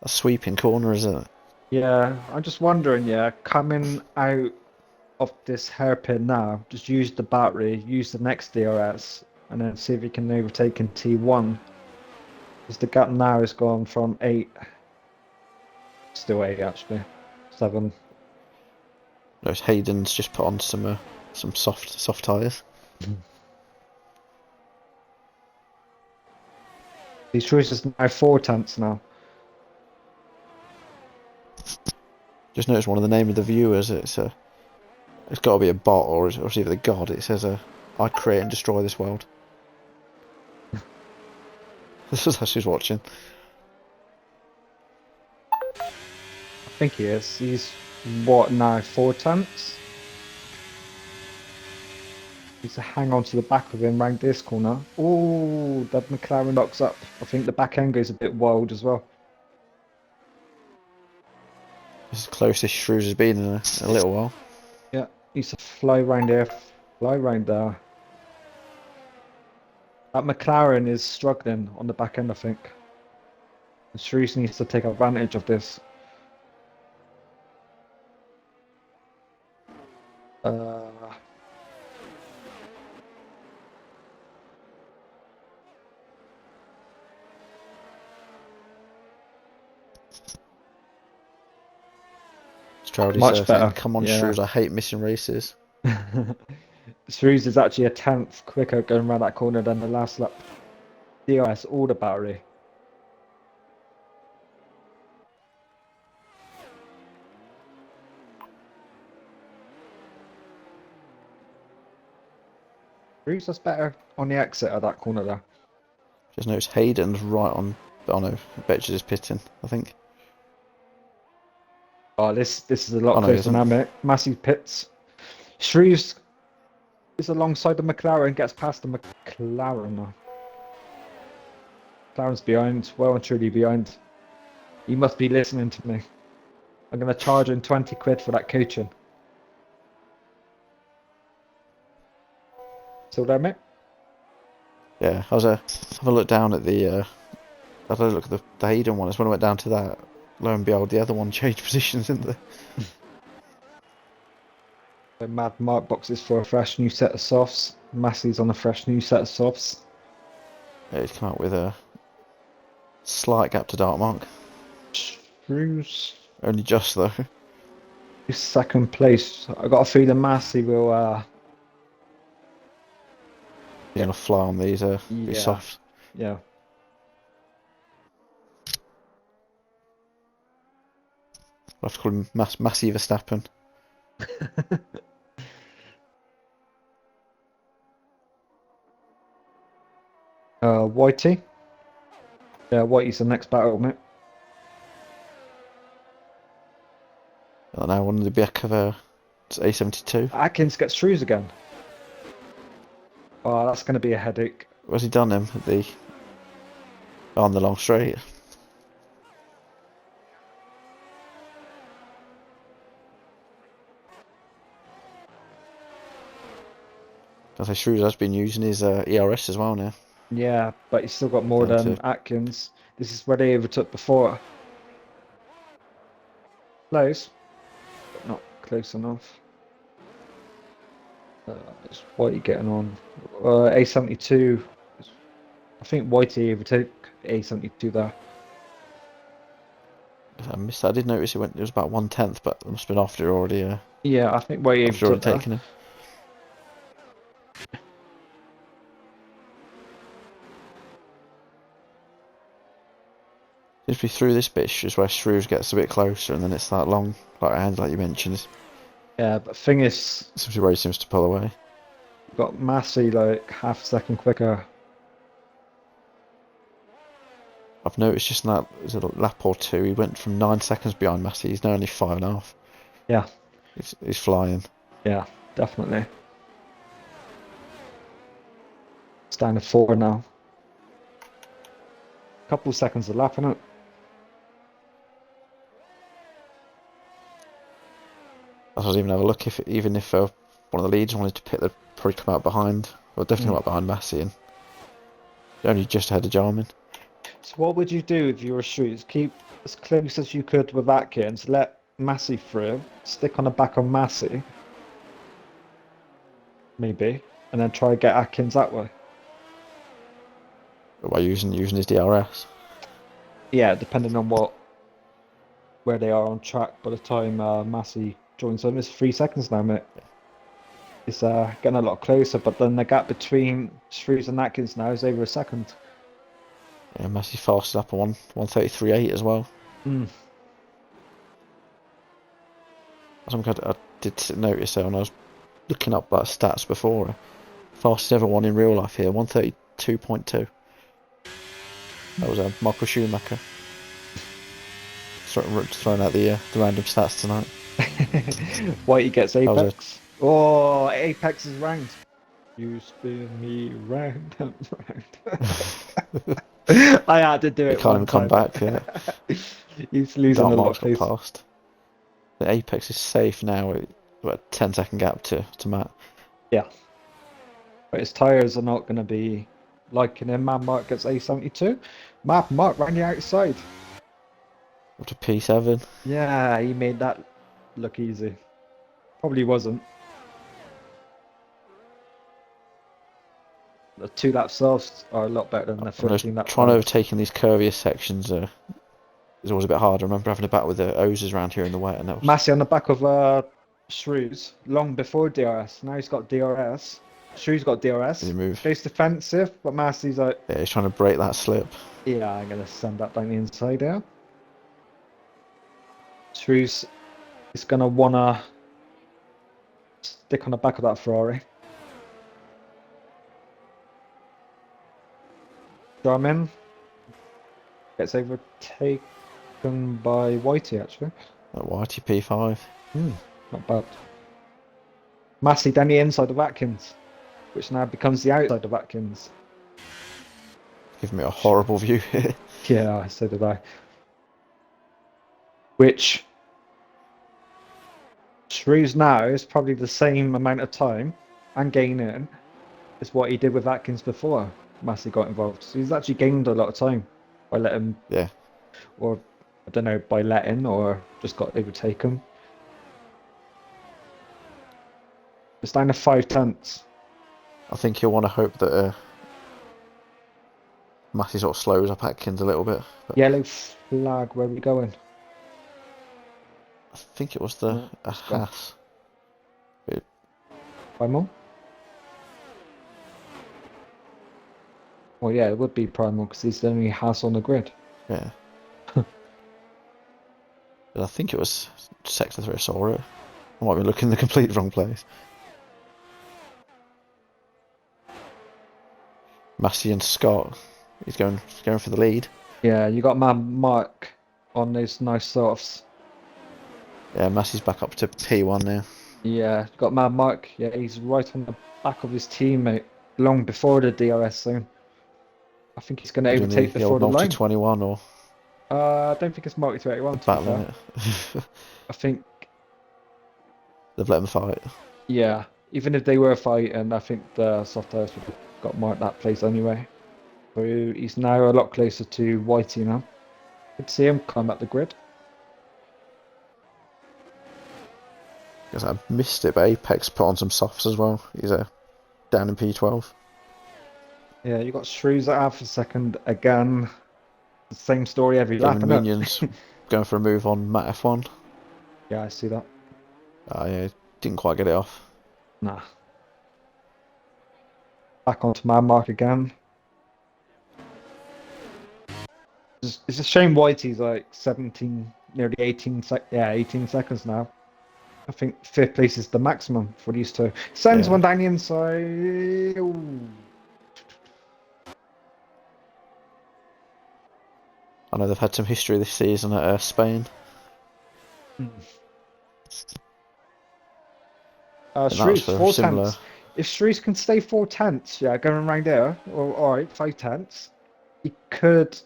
a sweeping corner, isn't it? Yeah, I'm just wondering, yeah, coming out of this hairpin now, just use the battery, use the next DRS, and then see if you can overtake in T1. Because the gap now has gone from 8, still 8 actually, 7. Notice Hayden's just put on some soft tyres. These choices now 4 tenths now. Just noticed one of the name of the viewers. It's got to be a bot or it's either the god. It says I create and destroy this world. This is how she's watching. I think he is. He's what now, 4 tenths? Needs to hang on to the back of him round this corner. Oh, that McLaren locks up. I think the back end goes a bit wild as well. This is the closest Shrews has been in a little while. Yeah, needs to fly round there, fly round there. That McLaren is struggling on the back end, I think. And Shrews needs to take advantage of this. Uh, Stroudy's much better. saying, come on, Yeah. Shrews, I hate missing races. Shrews is actually a tenth quicker going around that corner than the last lap. DRS, all the battery. Shrews is better on the exit of that corner there. Just noticed Hayden's right on. Oh no, Betches is pitting, I think. Oh, this is a lot Oh no, he closer isn't. now, mate. Massive pits. Shrews is alongside the McLaren, gets past the McLaren now. McLaren's behind, well and truly behind. He must be listening to me. I'm going to charge him 20 quid for that coaching. Still there, mate? Yeah, I was have a look down at the. I had a look at the Hayden one. It's when I went down to that. Lo and behold, the other one changed positions, didn't they? The Mad Mark boxes for a fresh new set of softs. Massey's on a fresh new set of softs. Yeah, he's come out with a slight gap to Dark Mark. Shrews. Only just though. Second place. I got a feeling Massey will. He's gonna fly on these. Be Yeah. soft. Yeah. I have to call him Massey Verstappen. Whitey. Yeah, Whitey's the next battle, mate. And now on the back of it's A72. Atkins gets Shrews again. Oh, that's going to be a headache. Where's he done him? On the long straight. I say Shrews has been using his ERS as well now. Yeah, but he's still got more Down than to- Atkins. This is where they overtook before. Close, but not close enough. It's Whitey getting on. A72. I think Whitey overtook A72 there. I missed that. I did notice it was about 1/10, but it must have been after already. Yeah, I think Whitey After already overtook there. taken him. Seems to be through this bit is where Shrews gets a bit closer, and then it's that long right hand, like you mentioned. Yeah, but thing is, Seems where he seems to pull away. got Massey like half a second quicker. I've noticed just in that was it a lap or two, he went from 9 seconds behind Massey. He's now only 5.5. Yeah, He's flying. yeah, definitely. It's down to 4 now. Couple seconds a lap, innit? I was even have a look if even if one of the leads wanted to pit, they'd probably come out behind, or definitely come out behind Massey, and only just ahead of Jarman. So what would you do if you were Shrews? Keep as close as you could with Atkins, let Massey through, stick on the back of Massey, maybe, and then try to get Atkins that way. By using his DRS. Yeah, depending on where they are on track by the time Massey joins them. It's 3 seconds now, mate. It's getting a lot closer, but then the gap between Shrews and Atkins now is over a second. Yeah, Massey fasted up on 1:33.8 as well. Mm. I did notice there when I was looking up stats before. Fastest ever one in real life here, 1:32.2. That was Michael Schumacher. Throwing out the random stats tonight. Whitey gets That was Apex. Oh, Apex is ranked. You spin me round and round. I had to do He it can't one even come time. back yet. He's losing Dark a lot Mark's of got pace. past. The Apex is safe now. About a 10-second gap to Matt. Yeah. But his tyres are not going to be liking him. Man Mark gets A72. Mark ran the outside. Up to P7. Yeah, he made that look easy. Probably wasn't. The 2 lap softs are a lot better than the I know 15 lap trying to hards. overtake in these curvier sections is always a bit hard. I remember having a battle with the Ozers around here in the wet, and that was Massey on the back of Shrews long before DRS. Now he's got DRS. Shrews got DRS. the move. Goes defensive, but Massey's like, Yeah, he's trying to break that slip. yeah, I'm gonna send that down the inside there. Shrews is gonna wanna stick on the back of that Ferrari. Jarman gets overtaken by Whitey actually. That Whitey P5. Not bad. Massey down the inside of Atkins, which now becomes the outside of Atkins. Giving me a horrible view here. Yeah, so did I. Which Shrews now is probably the same amount of time and gaining as what he did with Atkins before Massey got involved. So he's actually gained a lot of time by letting, Yeah. or I don't know, by letting or just got overtaken. It's down to 5 tenths. I think he'll want to hope that Massey sort of slows up Atkins a little bit. But Yellow flag, where are we going? I think it was the Haas. Primal? Well, yeah, it would be Primal because he's the only Haas on the grid. Yeah. But I think it was Sector 3 I saw it. I might be looking in the complete wrong place. Massey and Scott. He's going for the lead. Yeah, you got Mark on those nice softs. Yeah, Massey's back up to P1 now. Yeah, got Mad Mark. Yeah, he's right on the back of his teammate long before the DRS zone. I think he's going to Doing overtake the before old the multi line. 21 or I don't think it's multi 31 to be battling fair. it. I think, They've let him fight. yeah, even if they were fighting, I think the soft tires would have got Mark that place anyway. So he's now a lot closer to Whitey now. Good to see him climb up the grid. Because I missed it, but Apex put on some softs as well. He's down in P12. Yeah, you got Shrews at half a second again. The same story every lap, Damon innit? Munion's going for a move on Matt F1. Yeah, I see that. Yeah, didn't quite get it off. Nah. Back onto Mad Mark again. It's a shame Whitey's like 17, nearly 18 18 seconds now. I think fifth place is the maximum for these two. Sends Yeah. one down the inside. Ooh. I know they've had some history this season at Spain. Hmm. And that was Shrews, for a four similar. tenths. If Shrews can stay 4/10, yeah, going around there, or all right, 5/10, he could.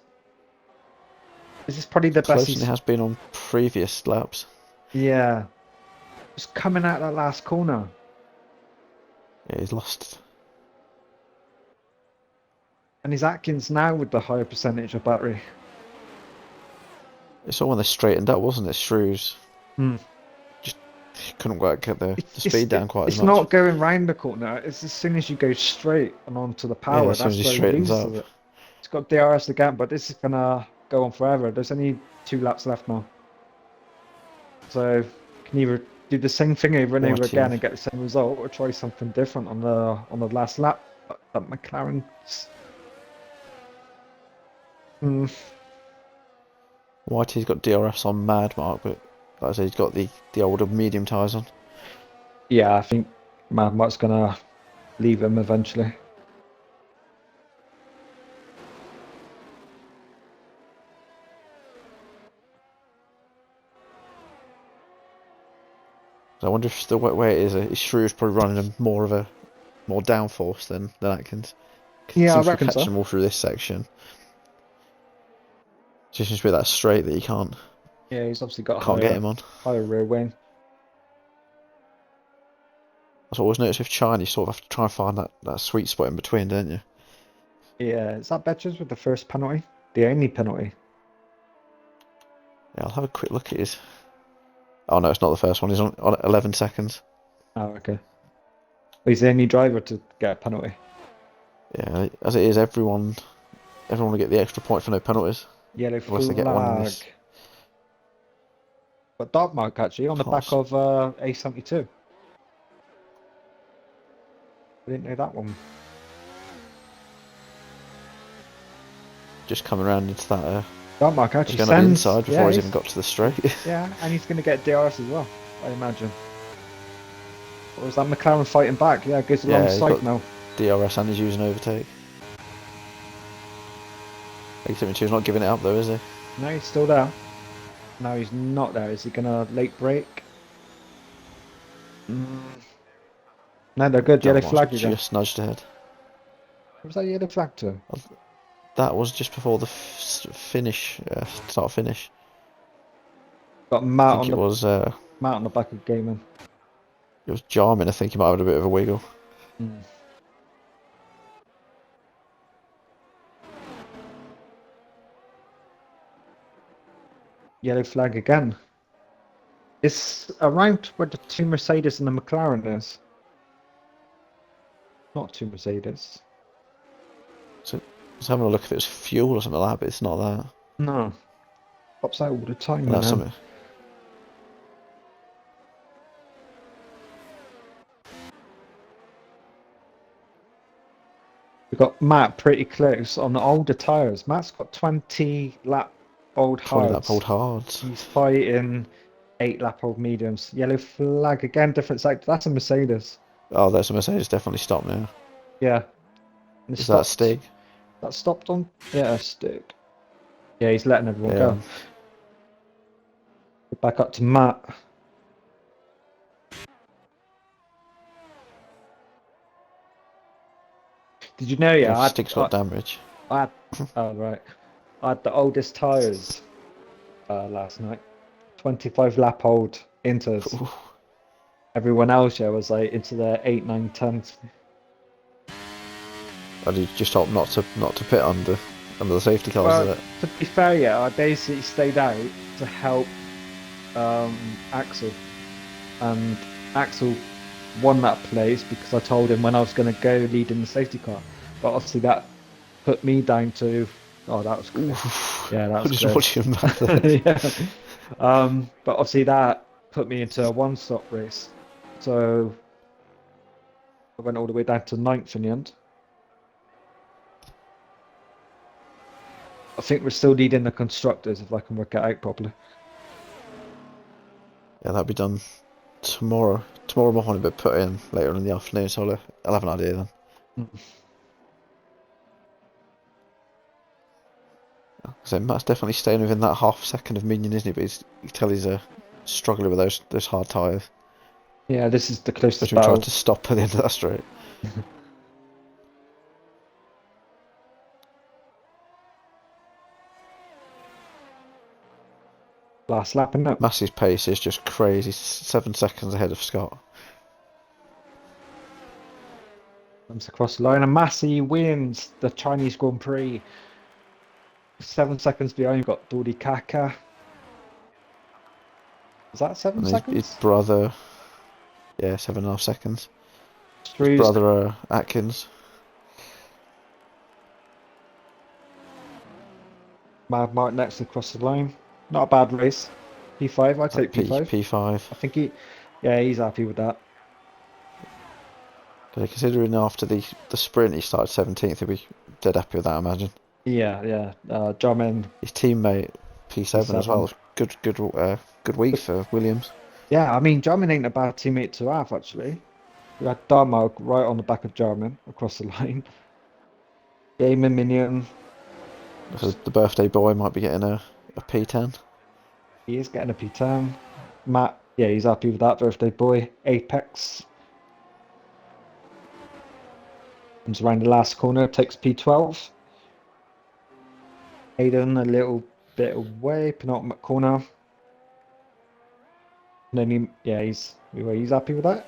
This is probably the best Closer than it he's. has been on previous laps. Yeah, just coming out that last corner. Yeah, he's lost. And he's Atkins now with the higher percentage of battery. It's all when they straightened up, wasn't it? Shrews Hmm. just couldn't quite get the It's, speed down quite as it's much. not going round the corner. It's as soon as you go straight and onto the Yeah, power, as soon as that's he where he straightens loses up. it. He's got DRS again, but this is gonna go on forever. There's only 2 laps left now, so you can either do the same thing over and One or over two. again and get the same result, or try something different on the last lap. But McLaren's. Hmm. Whitey's got DRS on Mad Mark, but like I say, he's got the older medium tyres on. Yeah, I think Mad Mark's gonna leave him eventually. So I wonder if the way it is Shrews probably running more of a more downforce than Atkins. It Yeah, I seems to be reckon catching so. them all through this section. Just seems to be that straight that you can't Yeah, he's obviously got get him on. higher rear wing. That's what I always noticed with China, you sort of have to try and find that sweet spot in between, don't you? Yeah, is that Betches with the first penalty? The only penalty. Yeah, I'll have a quick look at his. Oh no, it's not the first one. He's on 11 seconds. Oh, okay. Well, he's the only driver to get a penalty. Yeah, as it is, everyone will get the extra point for no penalties, Yellow unless they get one in flag. this But dark mark actually on the back class. of A72. I didn't know that one. Just coming around into that. Dark mark He's actually going up the sends. inside before Yeah, he's even got to the straight. yeah, and he's going to get DRS as well, I imagine. Or is that McLaren fighting back? Yeah, it goes Yeah, he's alongside got now. DRS and he's using overtake. A72's not giving it up though, is he? No, he's still there. No, he's not there. Is he going to late break? Mm. No, they're good. Yellow Dark Mark's flag again. just nudged ahead. What was that yellow flag to? That was just before the finish, start finish. Got I Matt think on it the was Matt on the back of Gaiman. Jarman. I think he might have had a bit of a wiggle. Mm. Yellow flag again. It's around where the two Mercedes and the McLaren is. Not two Mercedes. So I was having a look if it was fuel or something like that, but it's not that. No. Pops out all the time, And man. that's something. We've got Matt pretty close on the older tyres. Matt's got 20 lap old 20 lap hards. hold hards. He's fighting 8 lap old mediums. Yellow flag again, different sector. That's a Mercedes. Oh, there's a Mercedes definitely stopped now. Yeah. And Is that Stig? That stopped on? Yeah, stick. Yeah, he's letting everyone Yeah. go. Back up to Matt. Did you know? Yeah, Stig's got damage. I had, oh right, I had the oldest tyres last night. 25 lap old Inters. Ooh. Everyone else, yeah, was like into their 8, 9, 10s. I did just hope not to pit under the safety cars. Well, to be fair, yeah, I basically stayed out to help Axel, and Axel won that place because I told him when I was going to go lead in the safety car. But obviously that put me down to. Oh, that was good. Yeah, that was just close. watching back there. Yeah. But obviously that put me into a one-stop race. So I went all the way down to 9th in the end. I think we're still leading the constructors if I can work it out properly. Yeah, that'd be done tomorrow morning, but put in later in the afternoon, so I'll have an idea then. So Matt's definitely staying within that half second of Minion, isn't he? But you can tell he's struggling with those hard tyres. Yeah, this is the closest Especially when he tried battle. to stop at the end of that straight. Last lap, isn't it? Massey's pace is just crazy. 7 seconds ahead of Scott. Comes across the line, and Massey wins the Chinese Grand Prix. 7 seconds behind, you've got Dodi Kaka. Is that 7 And his seconds? brother, yeah, 7.5 seconds. His Stru's brother Atkins. Mad Mark next across the line. Not a bad race. P5, I'd Is that take P5. P5? I think yeah, he's happy with that. Considering after the sprint he started 17th, he'll be dead happy with that, I imagine. Yeah. Jarman His teammate P7 as P7. well. Good week for Williams. Yeah, I mean, Jarman ain't a bad teammate to have, actually. We had Darmark right on the back of Jarman across the line. Game and Minion. So the birthday boy might be getting a P10. He is getting a P10. Matt, yeah, he's happy with that, birthday boy. Apex comes around the last corner, takes P12. Hayden a little bit away, penultimate corner. And then he's happy with that.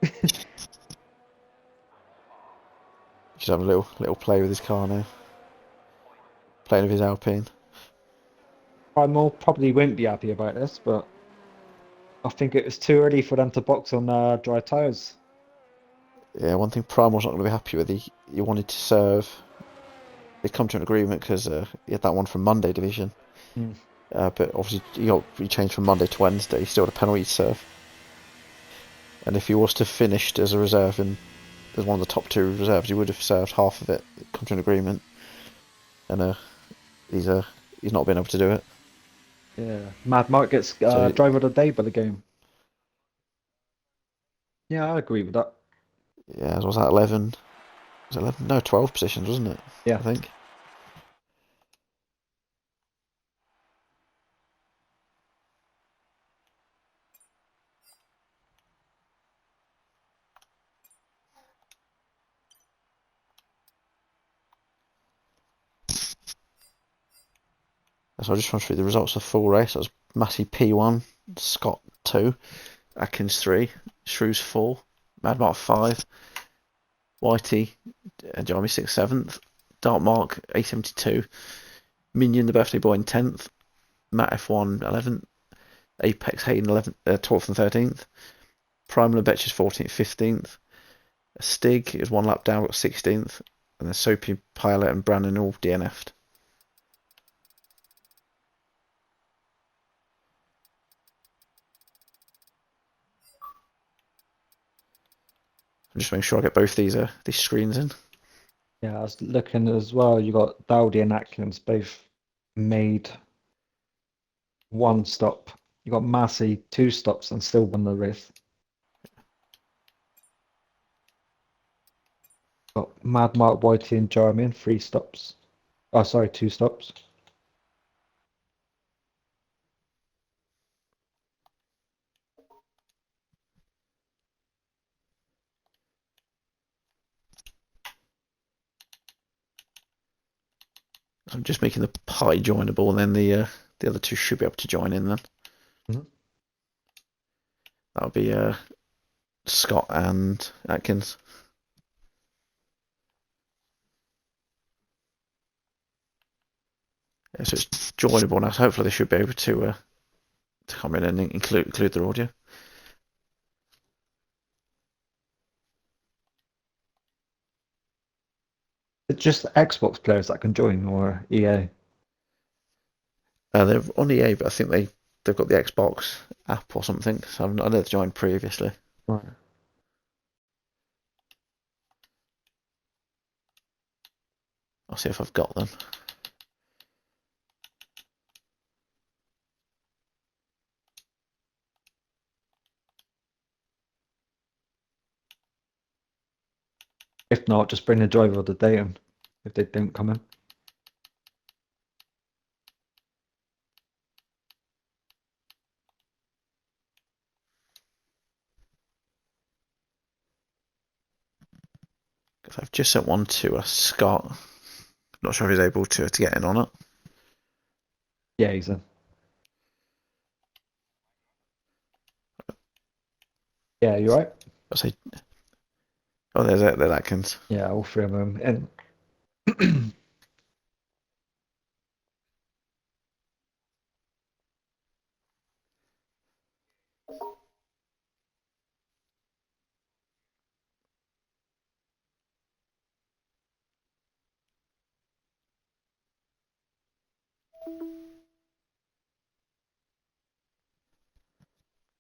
He's having a little play with his car now. Playing with his Alpine. Primal probably won't be happy about this, but I think it was too early for them to box on dry tyres. Yeah, one thing Primal's not going to be happy with, he wanted to serve. They come to an agreement because he had that one from Monday division. Mm. But obviously he changed from Monday to Wednesday. He still had a penalty to serve. And if he was to finish as a reserve as one of the top 2 reserves, he would have served half of it. Come to an agreement, and he's not been able to do it. Yeah, Mad Mark gets So driver of the day by the game. Yeah, I agree with that. yeah, was that 11? Was it 11? No, 12 positions, wasn't it? Yeah. I think. So I just run through the results of the full race. That was Massey P1, Scott 2, Atkins 3, Shrews 4, Mad Mark 5, Whitey and Jeremy 6th, 7th, Dark Mark 872, Minion the birthday boy in 10th, Matt F1 11th, Apex Hayden 11th, 12th and 13th, Primal and Betches 14th, 15th, Stig is one lap down, got 16th, and then Soapy, Pilot and Brandon all DNF'd. I'm just making sure I get both these screens in. Yeah, I was looking as well. You got Dowdy and Atkins both made 1 stop. You got Massey 2 stops and still won the race. Got Mad Mark, Whitey, and Jarman 3 stops. Oh, sorry, 2 stops. I'm just making the pie joinable, and then the other 2 should be able to join in then. Mm-hmm. That'll be Scott and Atkins. Yeah, so it's joinable now, so hopefully they should be able to come in and include their audio. It's just Xbox players that can join, or EA. They're on EA, but I think they've got the Xbox app or something, so I know they've joined previously. Right. I'll see if I've got them. If not, just bring the driver of the day in if they don't come in. Because I've just sent one to Scott. Not sure if he's able to get in on it. Yeah, he's in. Yeah, you right? I'll say, oh, there's Atkins. Yeah, all three of them in.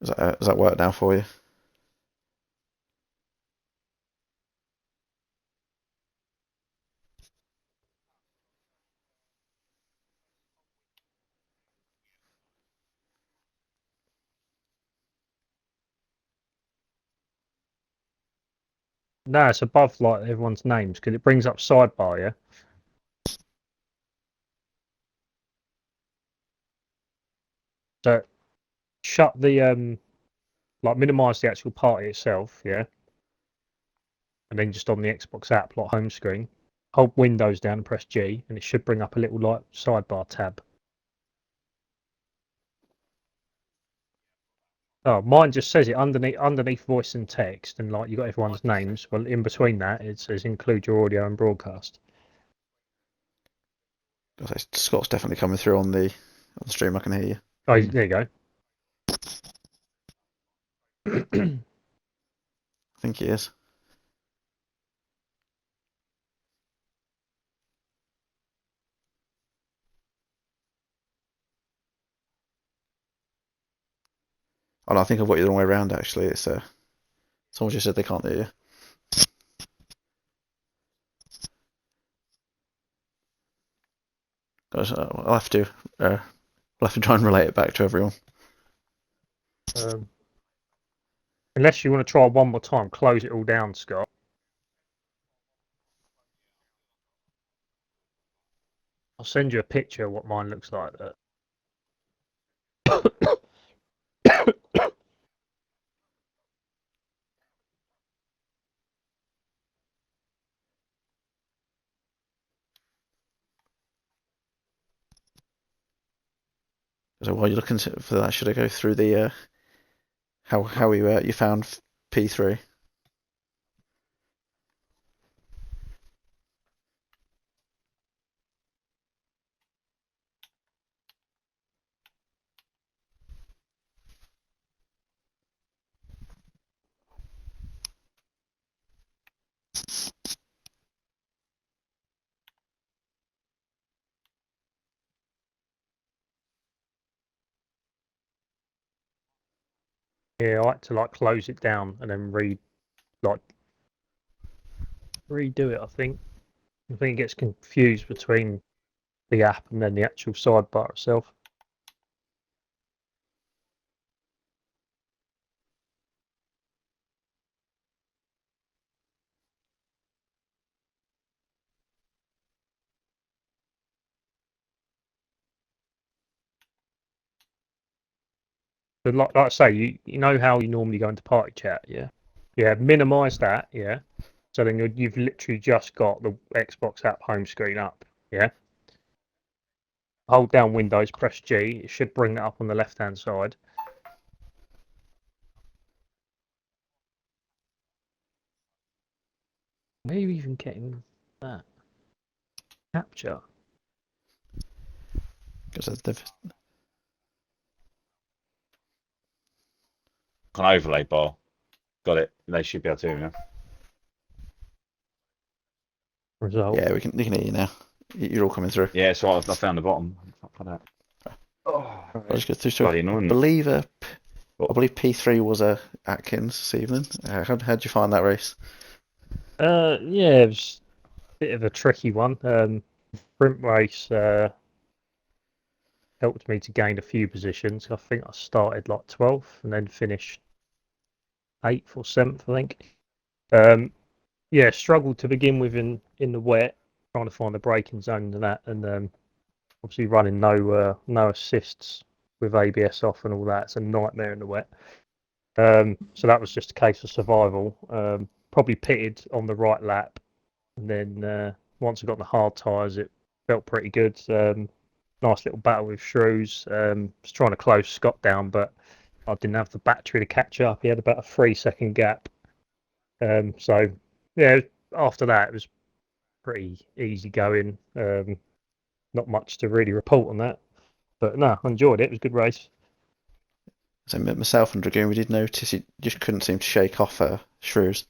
Does that work now for you? No, it's above like everyone's names because it brings up sidebar, yeah. So shut the like minimize the actual party itself, yeah. And then just on the Xbox app, like home screen, hold Windows down and press G, and it should bring up a little like sidebar tab. Oh, mine just says it underneath voice and text, and like you got everyone's names. Well, in between that, it says include your audio and broadcast. Scott's definitely coming through on the stream. I can hear you. Oh, there you go. I think he is. Oh no, I think I've got you the wrong way around. Actually, it's someone just said they can't hear you. Guys, I'll have to try and relate it back to everyone. Unless you want to try one more time, close it all down, Scott. I'll send you a picture of what mine looks like. So while you're looking for that, should I go through the how you found P3? Yeah, I like to like close it down and then redo it. I think it gets confused between the app and then the actual sidebar itself. But like I say, you know how you normally go into party chat, yeah? Yeah, minimize that, yeah. So then you've literally just got the Xbox app home screen up, yeah. Hold down Windows, press G. It should bring that up on the left-hand side. Maybe even getting that capture. Because they've An overlay bar. Got it. They should be able to now. Result. yeah, we can hear you now. You're all coming through. Yeah, so I found the bottom. For that. Oh, I'll just go through. So Bloody I annoying. believe P3 was Atkins this evening. How'd you find that race? Yeah, it was a bit of a tricky one. Sprint race helped me to gain a few positions. I think I started like 12th and then finished 8th or 7th, I think. Yeah, struggled to begin with in the wet, trying to find the braking zone and that, and obviously running no assists with ABS off and all that. It's a nightmare in the wet. So that was just a case of survival. Probably pitted on the right lap, and then once I got the hard tyres, it felt pretty good. Nice little battle with Shrews. Was trying to close Scott down, but I didn't have the battery to catch up. He had about a 3 second gap. So yeah, after that it was pretty easy going. Not much to really report on that, but no, I enjoyed it. It was a good race. So myself and Dragoon, we did notice he just couldn't seem to shake off Shrews.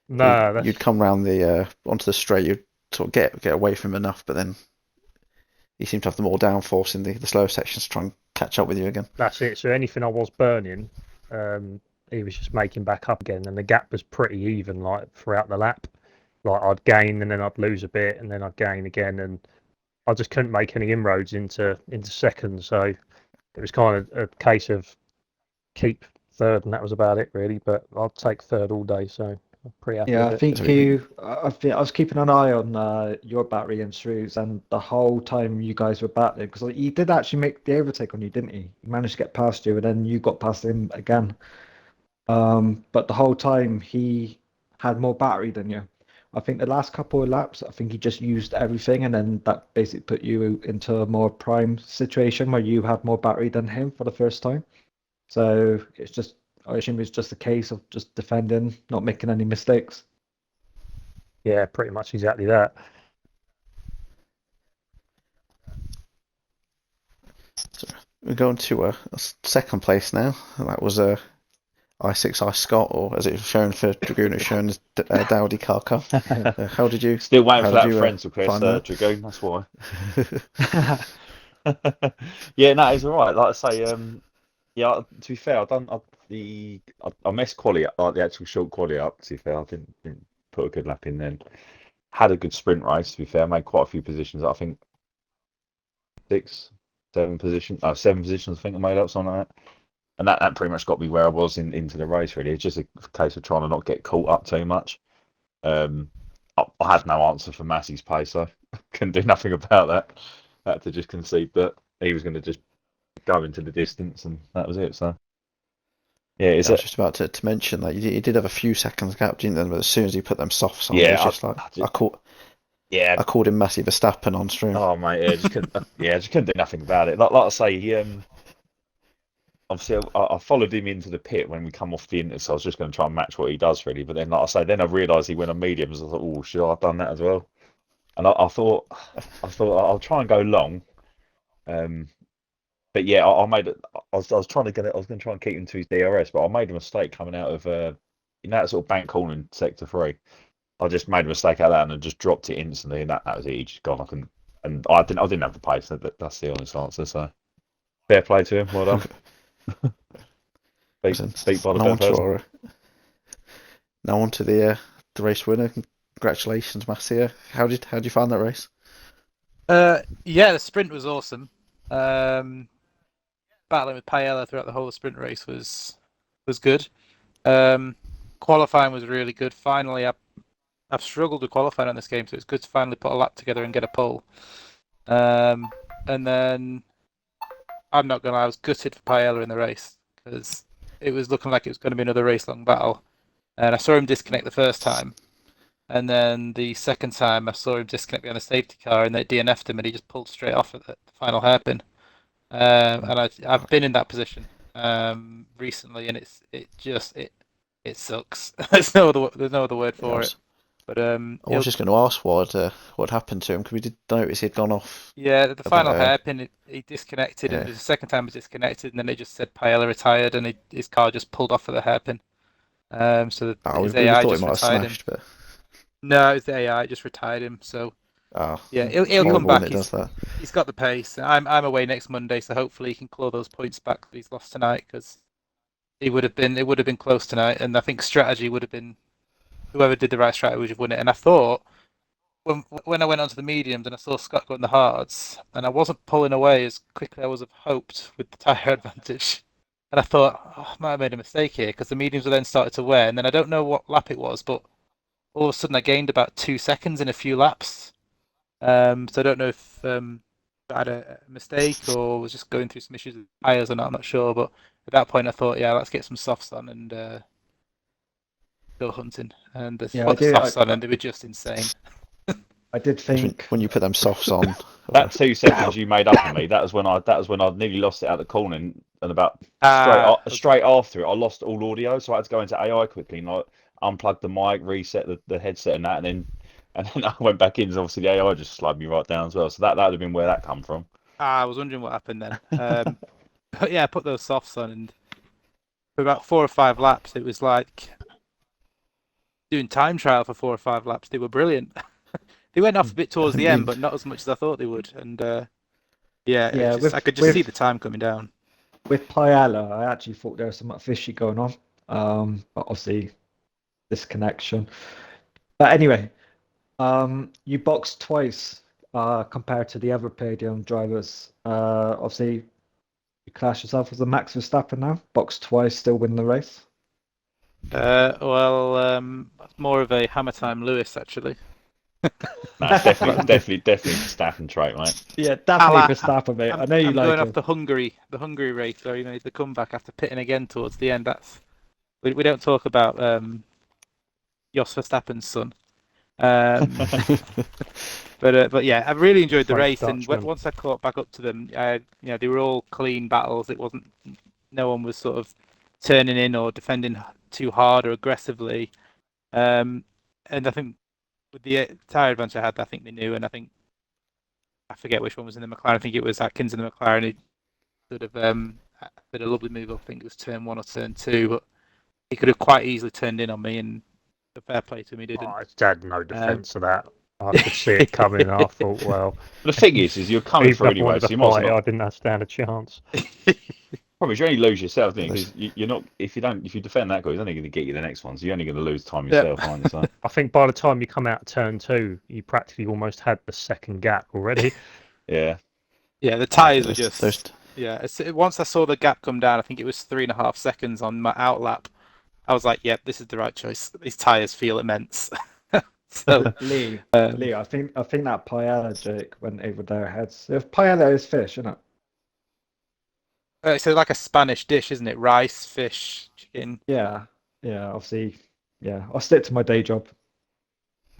No, You'd come round the onto the straight, you'd sort of get away from him enough, but then he seemed to have the more downforce in the slower sections to try and catch up with you again. that's it. So anything I was burning, he was just making back up again, and the gap was pretty even, like throughout the lap. Like I'd gain and then I'd lose a bit, and then I'd gain again, and I just couldn't make any inroads into seconds. So it was kind of a case of keep third, and that was about it really. But I'll take third all day, so I'm pretty happy Yeah, with I it. think So I was keeping an eye on your battery and Shrews, and the whole time you guys were battling, because he did actually make the overtake on you, didn't he? He managed to get past you, and then you got past him again. But the whole time he had more battery than you. I think the last couple of laps, I think he just used everything, and then that basically put you into a more prime situation where you had more battery than him for the first time. So it's just, I assume it's just a case of just defending, not making any mistakes. Yeah, pretty much exactly that. So we're going to second place now, and that was I6 Scott, or as it was shown for Dragoon, it's shown as Dowdy Carcar. How did you? Still waiting How for did that you friends request, find that? Dragoon. That's why. Yeah, no, it's all right. Like I say, yeah. To be fair, I messed quali up, like the actual short quali up. To be fair, I didn't put a good lap in then. Had a good sprint race. To be fair, made quite a few positions. I think 7 positions. I think I made up something like that. And that pretty much got me where I was into the race. Really, it's just a case of trying to not get caught up too much. I had no answer for Massey's pace, so couldn't do nothing about that. I had to just concede that he was going to just go into the distance, and that was it. So yeah, I was just about to mention that you did have a few seconds gap, didn't you? But as soon as you put them softs on, it was just I called him Massey Verstappen on stream. Oh mate, yeah, just couldn't do nothing about it. Like I say, he obviously I followed him into the pit when we come off the inter, so I was just going to try and match what he does really. But then, like I say, then I realised he went on mediums. I thought, oh, should I have done that as well? And I thought I'll try and go long. But yeah, I made it. I was trying to get it. I was going to try and keep him to his DRS, but I made a mistake coming out of that sort of bank corner in sector 3. I just made a mistake out of that and I just dropped it instantly, and that was it. He just gone. I didn't have the pace. That's the honest answer. So fair play to him. Well done. beat by the better person. Now on to the race winner. Congratulations, Massey. How did you find that race? Yeah, the sprint was awesome. Battling with Paella throughout the whole sprint race was good. Qualifying was really good. Finally, I've struggled with qualifying on this game, so it's good to finally put a lap together and get a pole. And then I'm not gonna lie, I was gutted for Paella in the race because it was looking like it was going to be another race-long battle. And I saw him disconnect the first time, and then the second time I saw him disconnect behind a safety car, and they DNF'd him, and he just pulled straight off at the final hairpin. And I've been in that position recently, and it sucks. There's no other word for it. But I was just going to ask what happened to him, because we did notice he'd gone off. Yeah, the final hairpin, he disconnected, and the second time he disconnected, and then they just said Paella retired, and his car just pulled off at the hairpin. So his AI just retired him. But... No, it was the AI just retired him. So yeah, he'll come back. He's got the pace. I'm away next Monday, so hopefully he can claw those points back that he's lost tonight, because it would have been close tonight, and I think strategy would have been whoever did the right strategy would have won it. And I thought when I went onto the mediums and I saw Scott going the hards, and I wasn't pulling away as quickly as I would have hoped with the tyre advantage. And I thought, I might have made a mistake here, because the mediums were then started to wear, and then I don't know what lap it was, but all of a sudden I gained about 2 seconds in a few laps. So I don't know if I had a mistake or was just going through some issues with tyres or not. I'm not sure. But at that point, I thought, yeah, let's get some softs on and go hunting. And I Yeah, put the softs on, and they were just insane. I did think when you put them softs on. That 2 seconds you made up on me. That was when I nearly lost it out the corner, and about straight after it, I lost all audio, so I had to go into AI quickly and like unplug the mic, reset the headset, and that, and then I went back in. So obviously the AI just slowed me right down as well. So that would have been where that come from. I was wondering what happened then. But yeah, I put those softs on, and for about 4 or 5 laps, it was like doing time trial for 4 or 5 laps. They were brilliant. They went off a bit towards the end, but not as much as I thought they would. And yeah, I could just see the time coming down. With Paella, I actually thought there was something fishy going on. But obviously, disconnection. But anyway, you boxed twice compared to the other podium drivers. Obviously, you class yourself as a Max Verstappen now. Boxed twice, still win the race. Well, more of a Hammer Time Lewis actually. That's definitely Verstappen trait, mate. Yeah, definitely Verstappen, mate. I know you I'm like going him. off the Hungary race where he made the comeback after pitting again towards the end. We don't talk about Jos Verstappen's son. But yeah, I really enjoyed the race, and once I caught back up to them, they were all clean battles. No one was sort of turning in or defending too hard or aggressively. And I think with the tyre advantage I had, I think they knew, and I forget which one was in the McLaren. I think it was Atkins in the McLaren. He sort of did a lovely move. I think it was turn 1 or turn 2, but he could have quite easily turned in on me, and the fair play to him, he didn't. I had no defence of that. I could see it coming, and I thought, well. The thing is you're coming through anyway, so you might as well. I didn't stand a chance. Probably you only lose yourself, don't you? Because you're not. If you defend that guy, he's only going to get you the next one. So you're only going to lose time yourself, aren't you? So I think by the time you come out turn 2, you practically almost had the second gap already. Yeah. Yeah, the tyres were just. Yeah, once I saw the gap come down, I think it was 3.5 seconds on my outlap. I was like, "Yep, this is the right choice. These tyres feel immense." So Lee, I think that paella joke went over their heads. If paella is fish, isn't it? It's like a Spanish dish, isn't it? Rice, fish, chicken. Yeah. Obviously, yeah. I'll stick to my day job.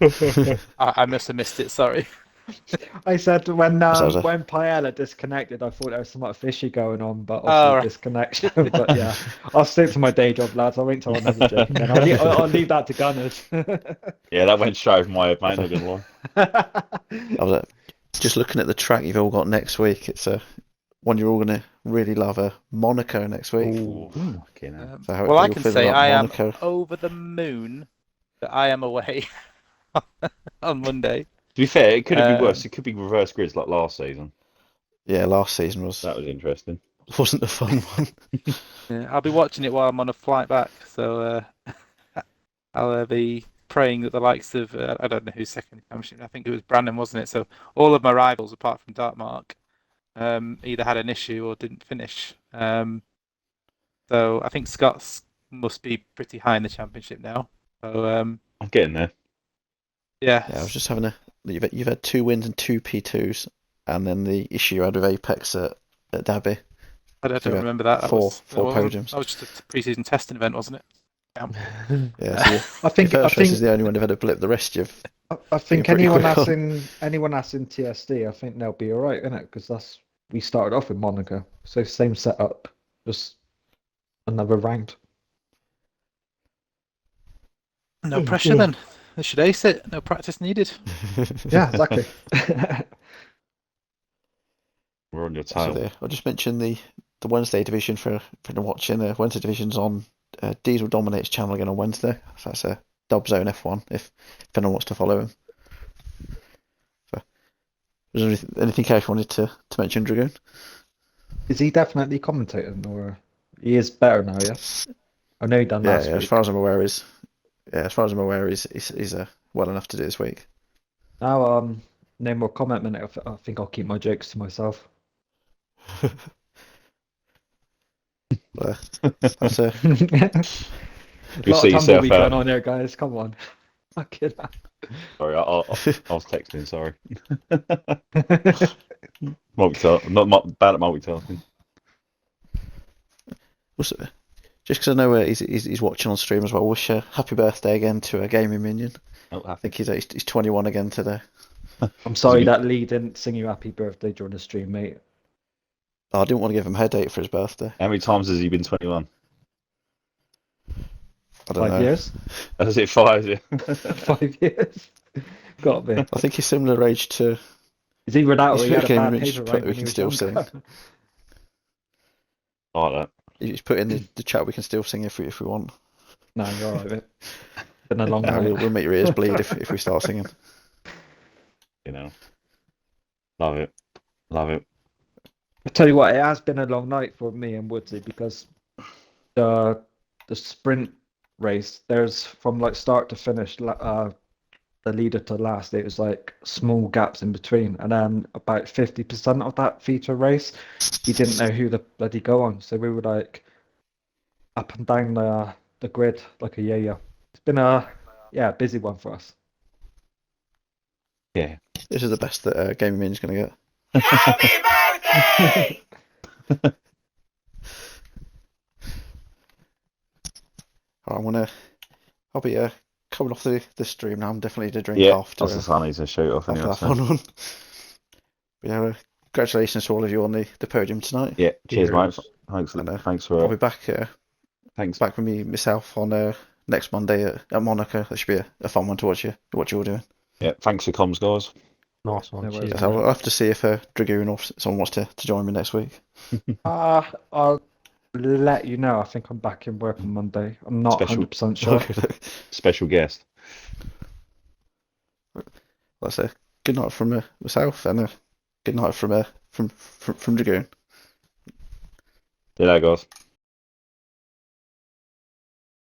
I must have missed it. Sorry. I said when paella disconnected, I thought there was something fishy going on, but obviously disconnection. But yeah, I'll stick to my day job, lads. I won't tell another joke. Then I'll leave that to Gunners. Yeah, that went straight over my head, mate. Not gonna lie. I was just looking at the track you've all got next week. It's one you're all going to really love. Monaco next week. Well, I can say I am over the moon that I am away on Monday. To be fair, it could have been worse. It could be reverse grids like last season. Yeah, last season was. That was interesting. Wasn't a fun one. Yeah, I'll be watching it while I'm on a flight back, so I'll be praying that the likes of I don't know who's second. I think it was Brandon, wasn't it? So all of my rivals, apart from Dartmark, either had an issue or didn't finish. So I think Scott's must be pretty high in the championship now. So I'm getting there. Yeah. I was just having you've had 2 wins and 2 P2s, and then the issue you had with Apex at Derby. I don't remember that. Four podiums. That was just a pre-season testing event, wasn't it? Yeah. So I think is the only one who've had a blip. The rest you've. I think anyone that's in TSD, I think they'll be all right, isn't it? Because we started off with Monaco, so same setup, just another round. No pressure then. They should ace it. No practice needed. Yeah, exactly. We're on your tail. So I'll just mention the Wednesday division for watching. Wednesday division's on Diesel Dominates channel again on Wednesday. So that's a Dub Zone F1 if anyone wants to follow him. So, was there anything else you wanted to mention, Dragoon? Is he definitely commentating, or he is better now? Yeah, I know he done last week. As far as I'm aware, he's well enough to do this week. Now, no more comment minute. I think I'll keep my jokes to myself. That's You see yourself going on here, guys. Come on. Fucking Sorry, I was texting. Sorry, hell. multitask. Bad at multitasking. Also, just because I know he's watching on stream as well, wish a happy birthday again to a gaming minion. Oh, I think he's 21 again today. I'm sorry that Lee didn't sing you happy birthday during the stream, mate. Oh, I didn't want to give him a head date for his birthday. How many times has he been 21? I don't 5 know. years? Is it 5? Yeah. 5 years? Got me. I think he's similar age to. Is he run out or He's he had a gaming bad minion, paper put right we when can he was still younger? sing. I like that. He's put in the chat. We can still sing if we want. No, you're alright, mate. Been a long No, night. we'll make your ears bleed if we start singing. You know, love it, love it. I tell you what, it has been a long night for me and Woodzy because the sprint race, there's from like start to finish, the leader to last, it was like small gaps in between, and then about 50% of that feature race, he didn't know who the bloody go on, so we were like up and down the grid like a yeah. It's been a busy one for us. Yeah. This is the best that gaming minion's gonna get. Happy birthday! I'll be coming off the stream now. I'm definitely to drink Yeah, after. that's the sun. He's a shoot off. After Anyway, that so. fun one. Yeah, congratulations to all of you on the podium tonight. Yeah, cheers, mate. Thanks, And, thanks I'll for. be back. Thanks. Back with myself on next Monday at Monaco. That should be a fun one to watch what you're doing. Yeah, thanks for comms, guys. Nice one. No worries. Cheers. I'll have to see if Dragoon or someone wants to join me next week. I'll let you know. I think I'm back in work on Monday. I'm not Special- 100% sure. Special guest. That's a good night from myself and a good night from Dragoon. See you later, guys.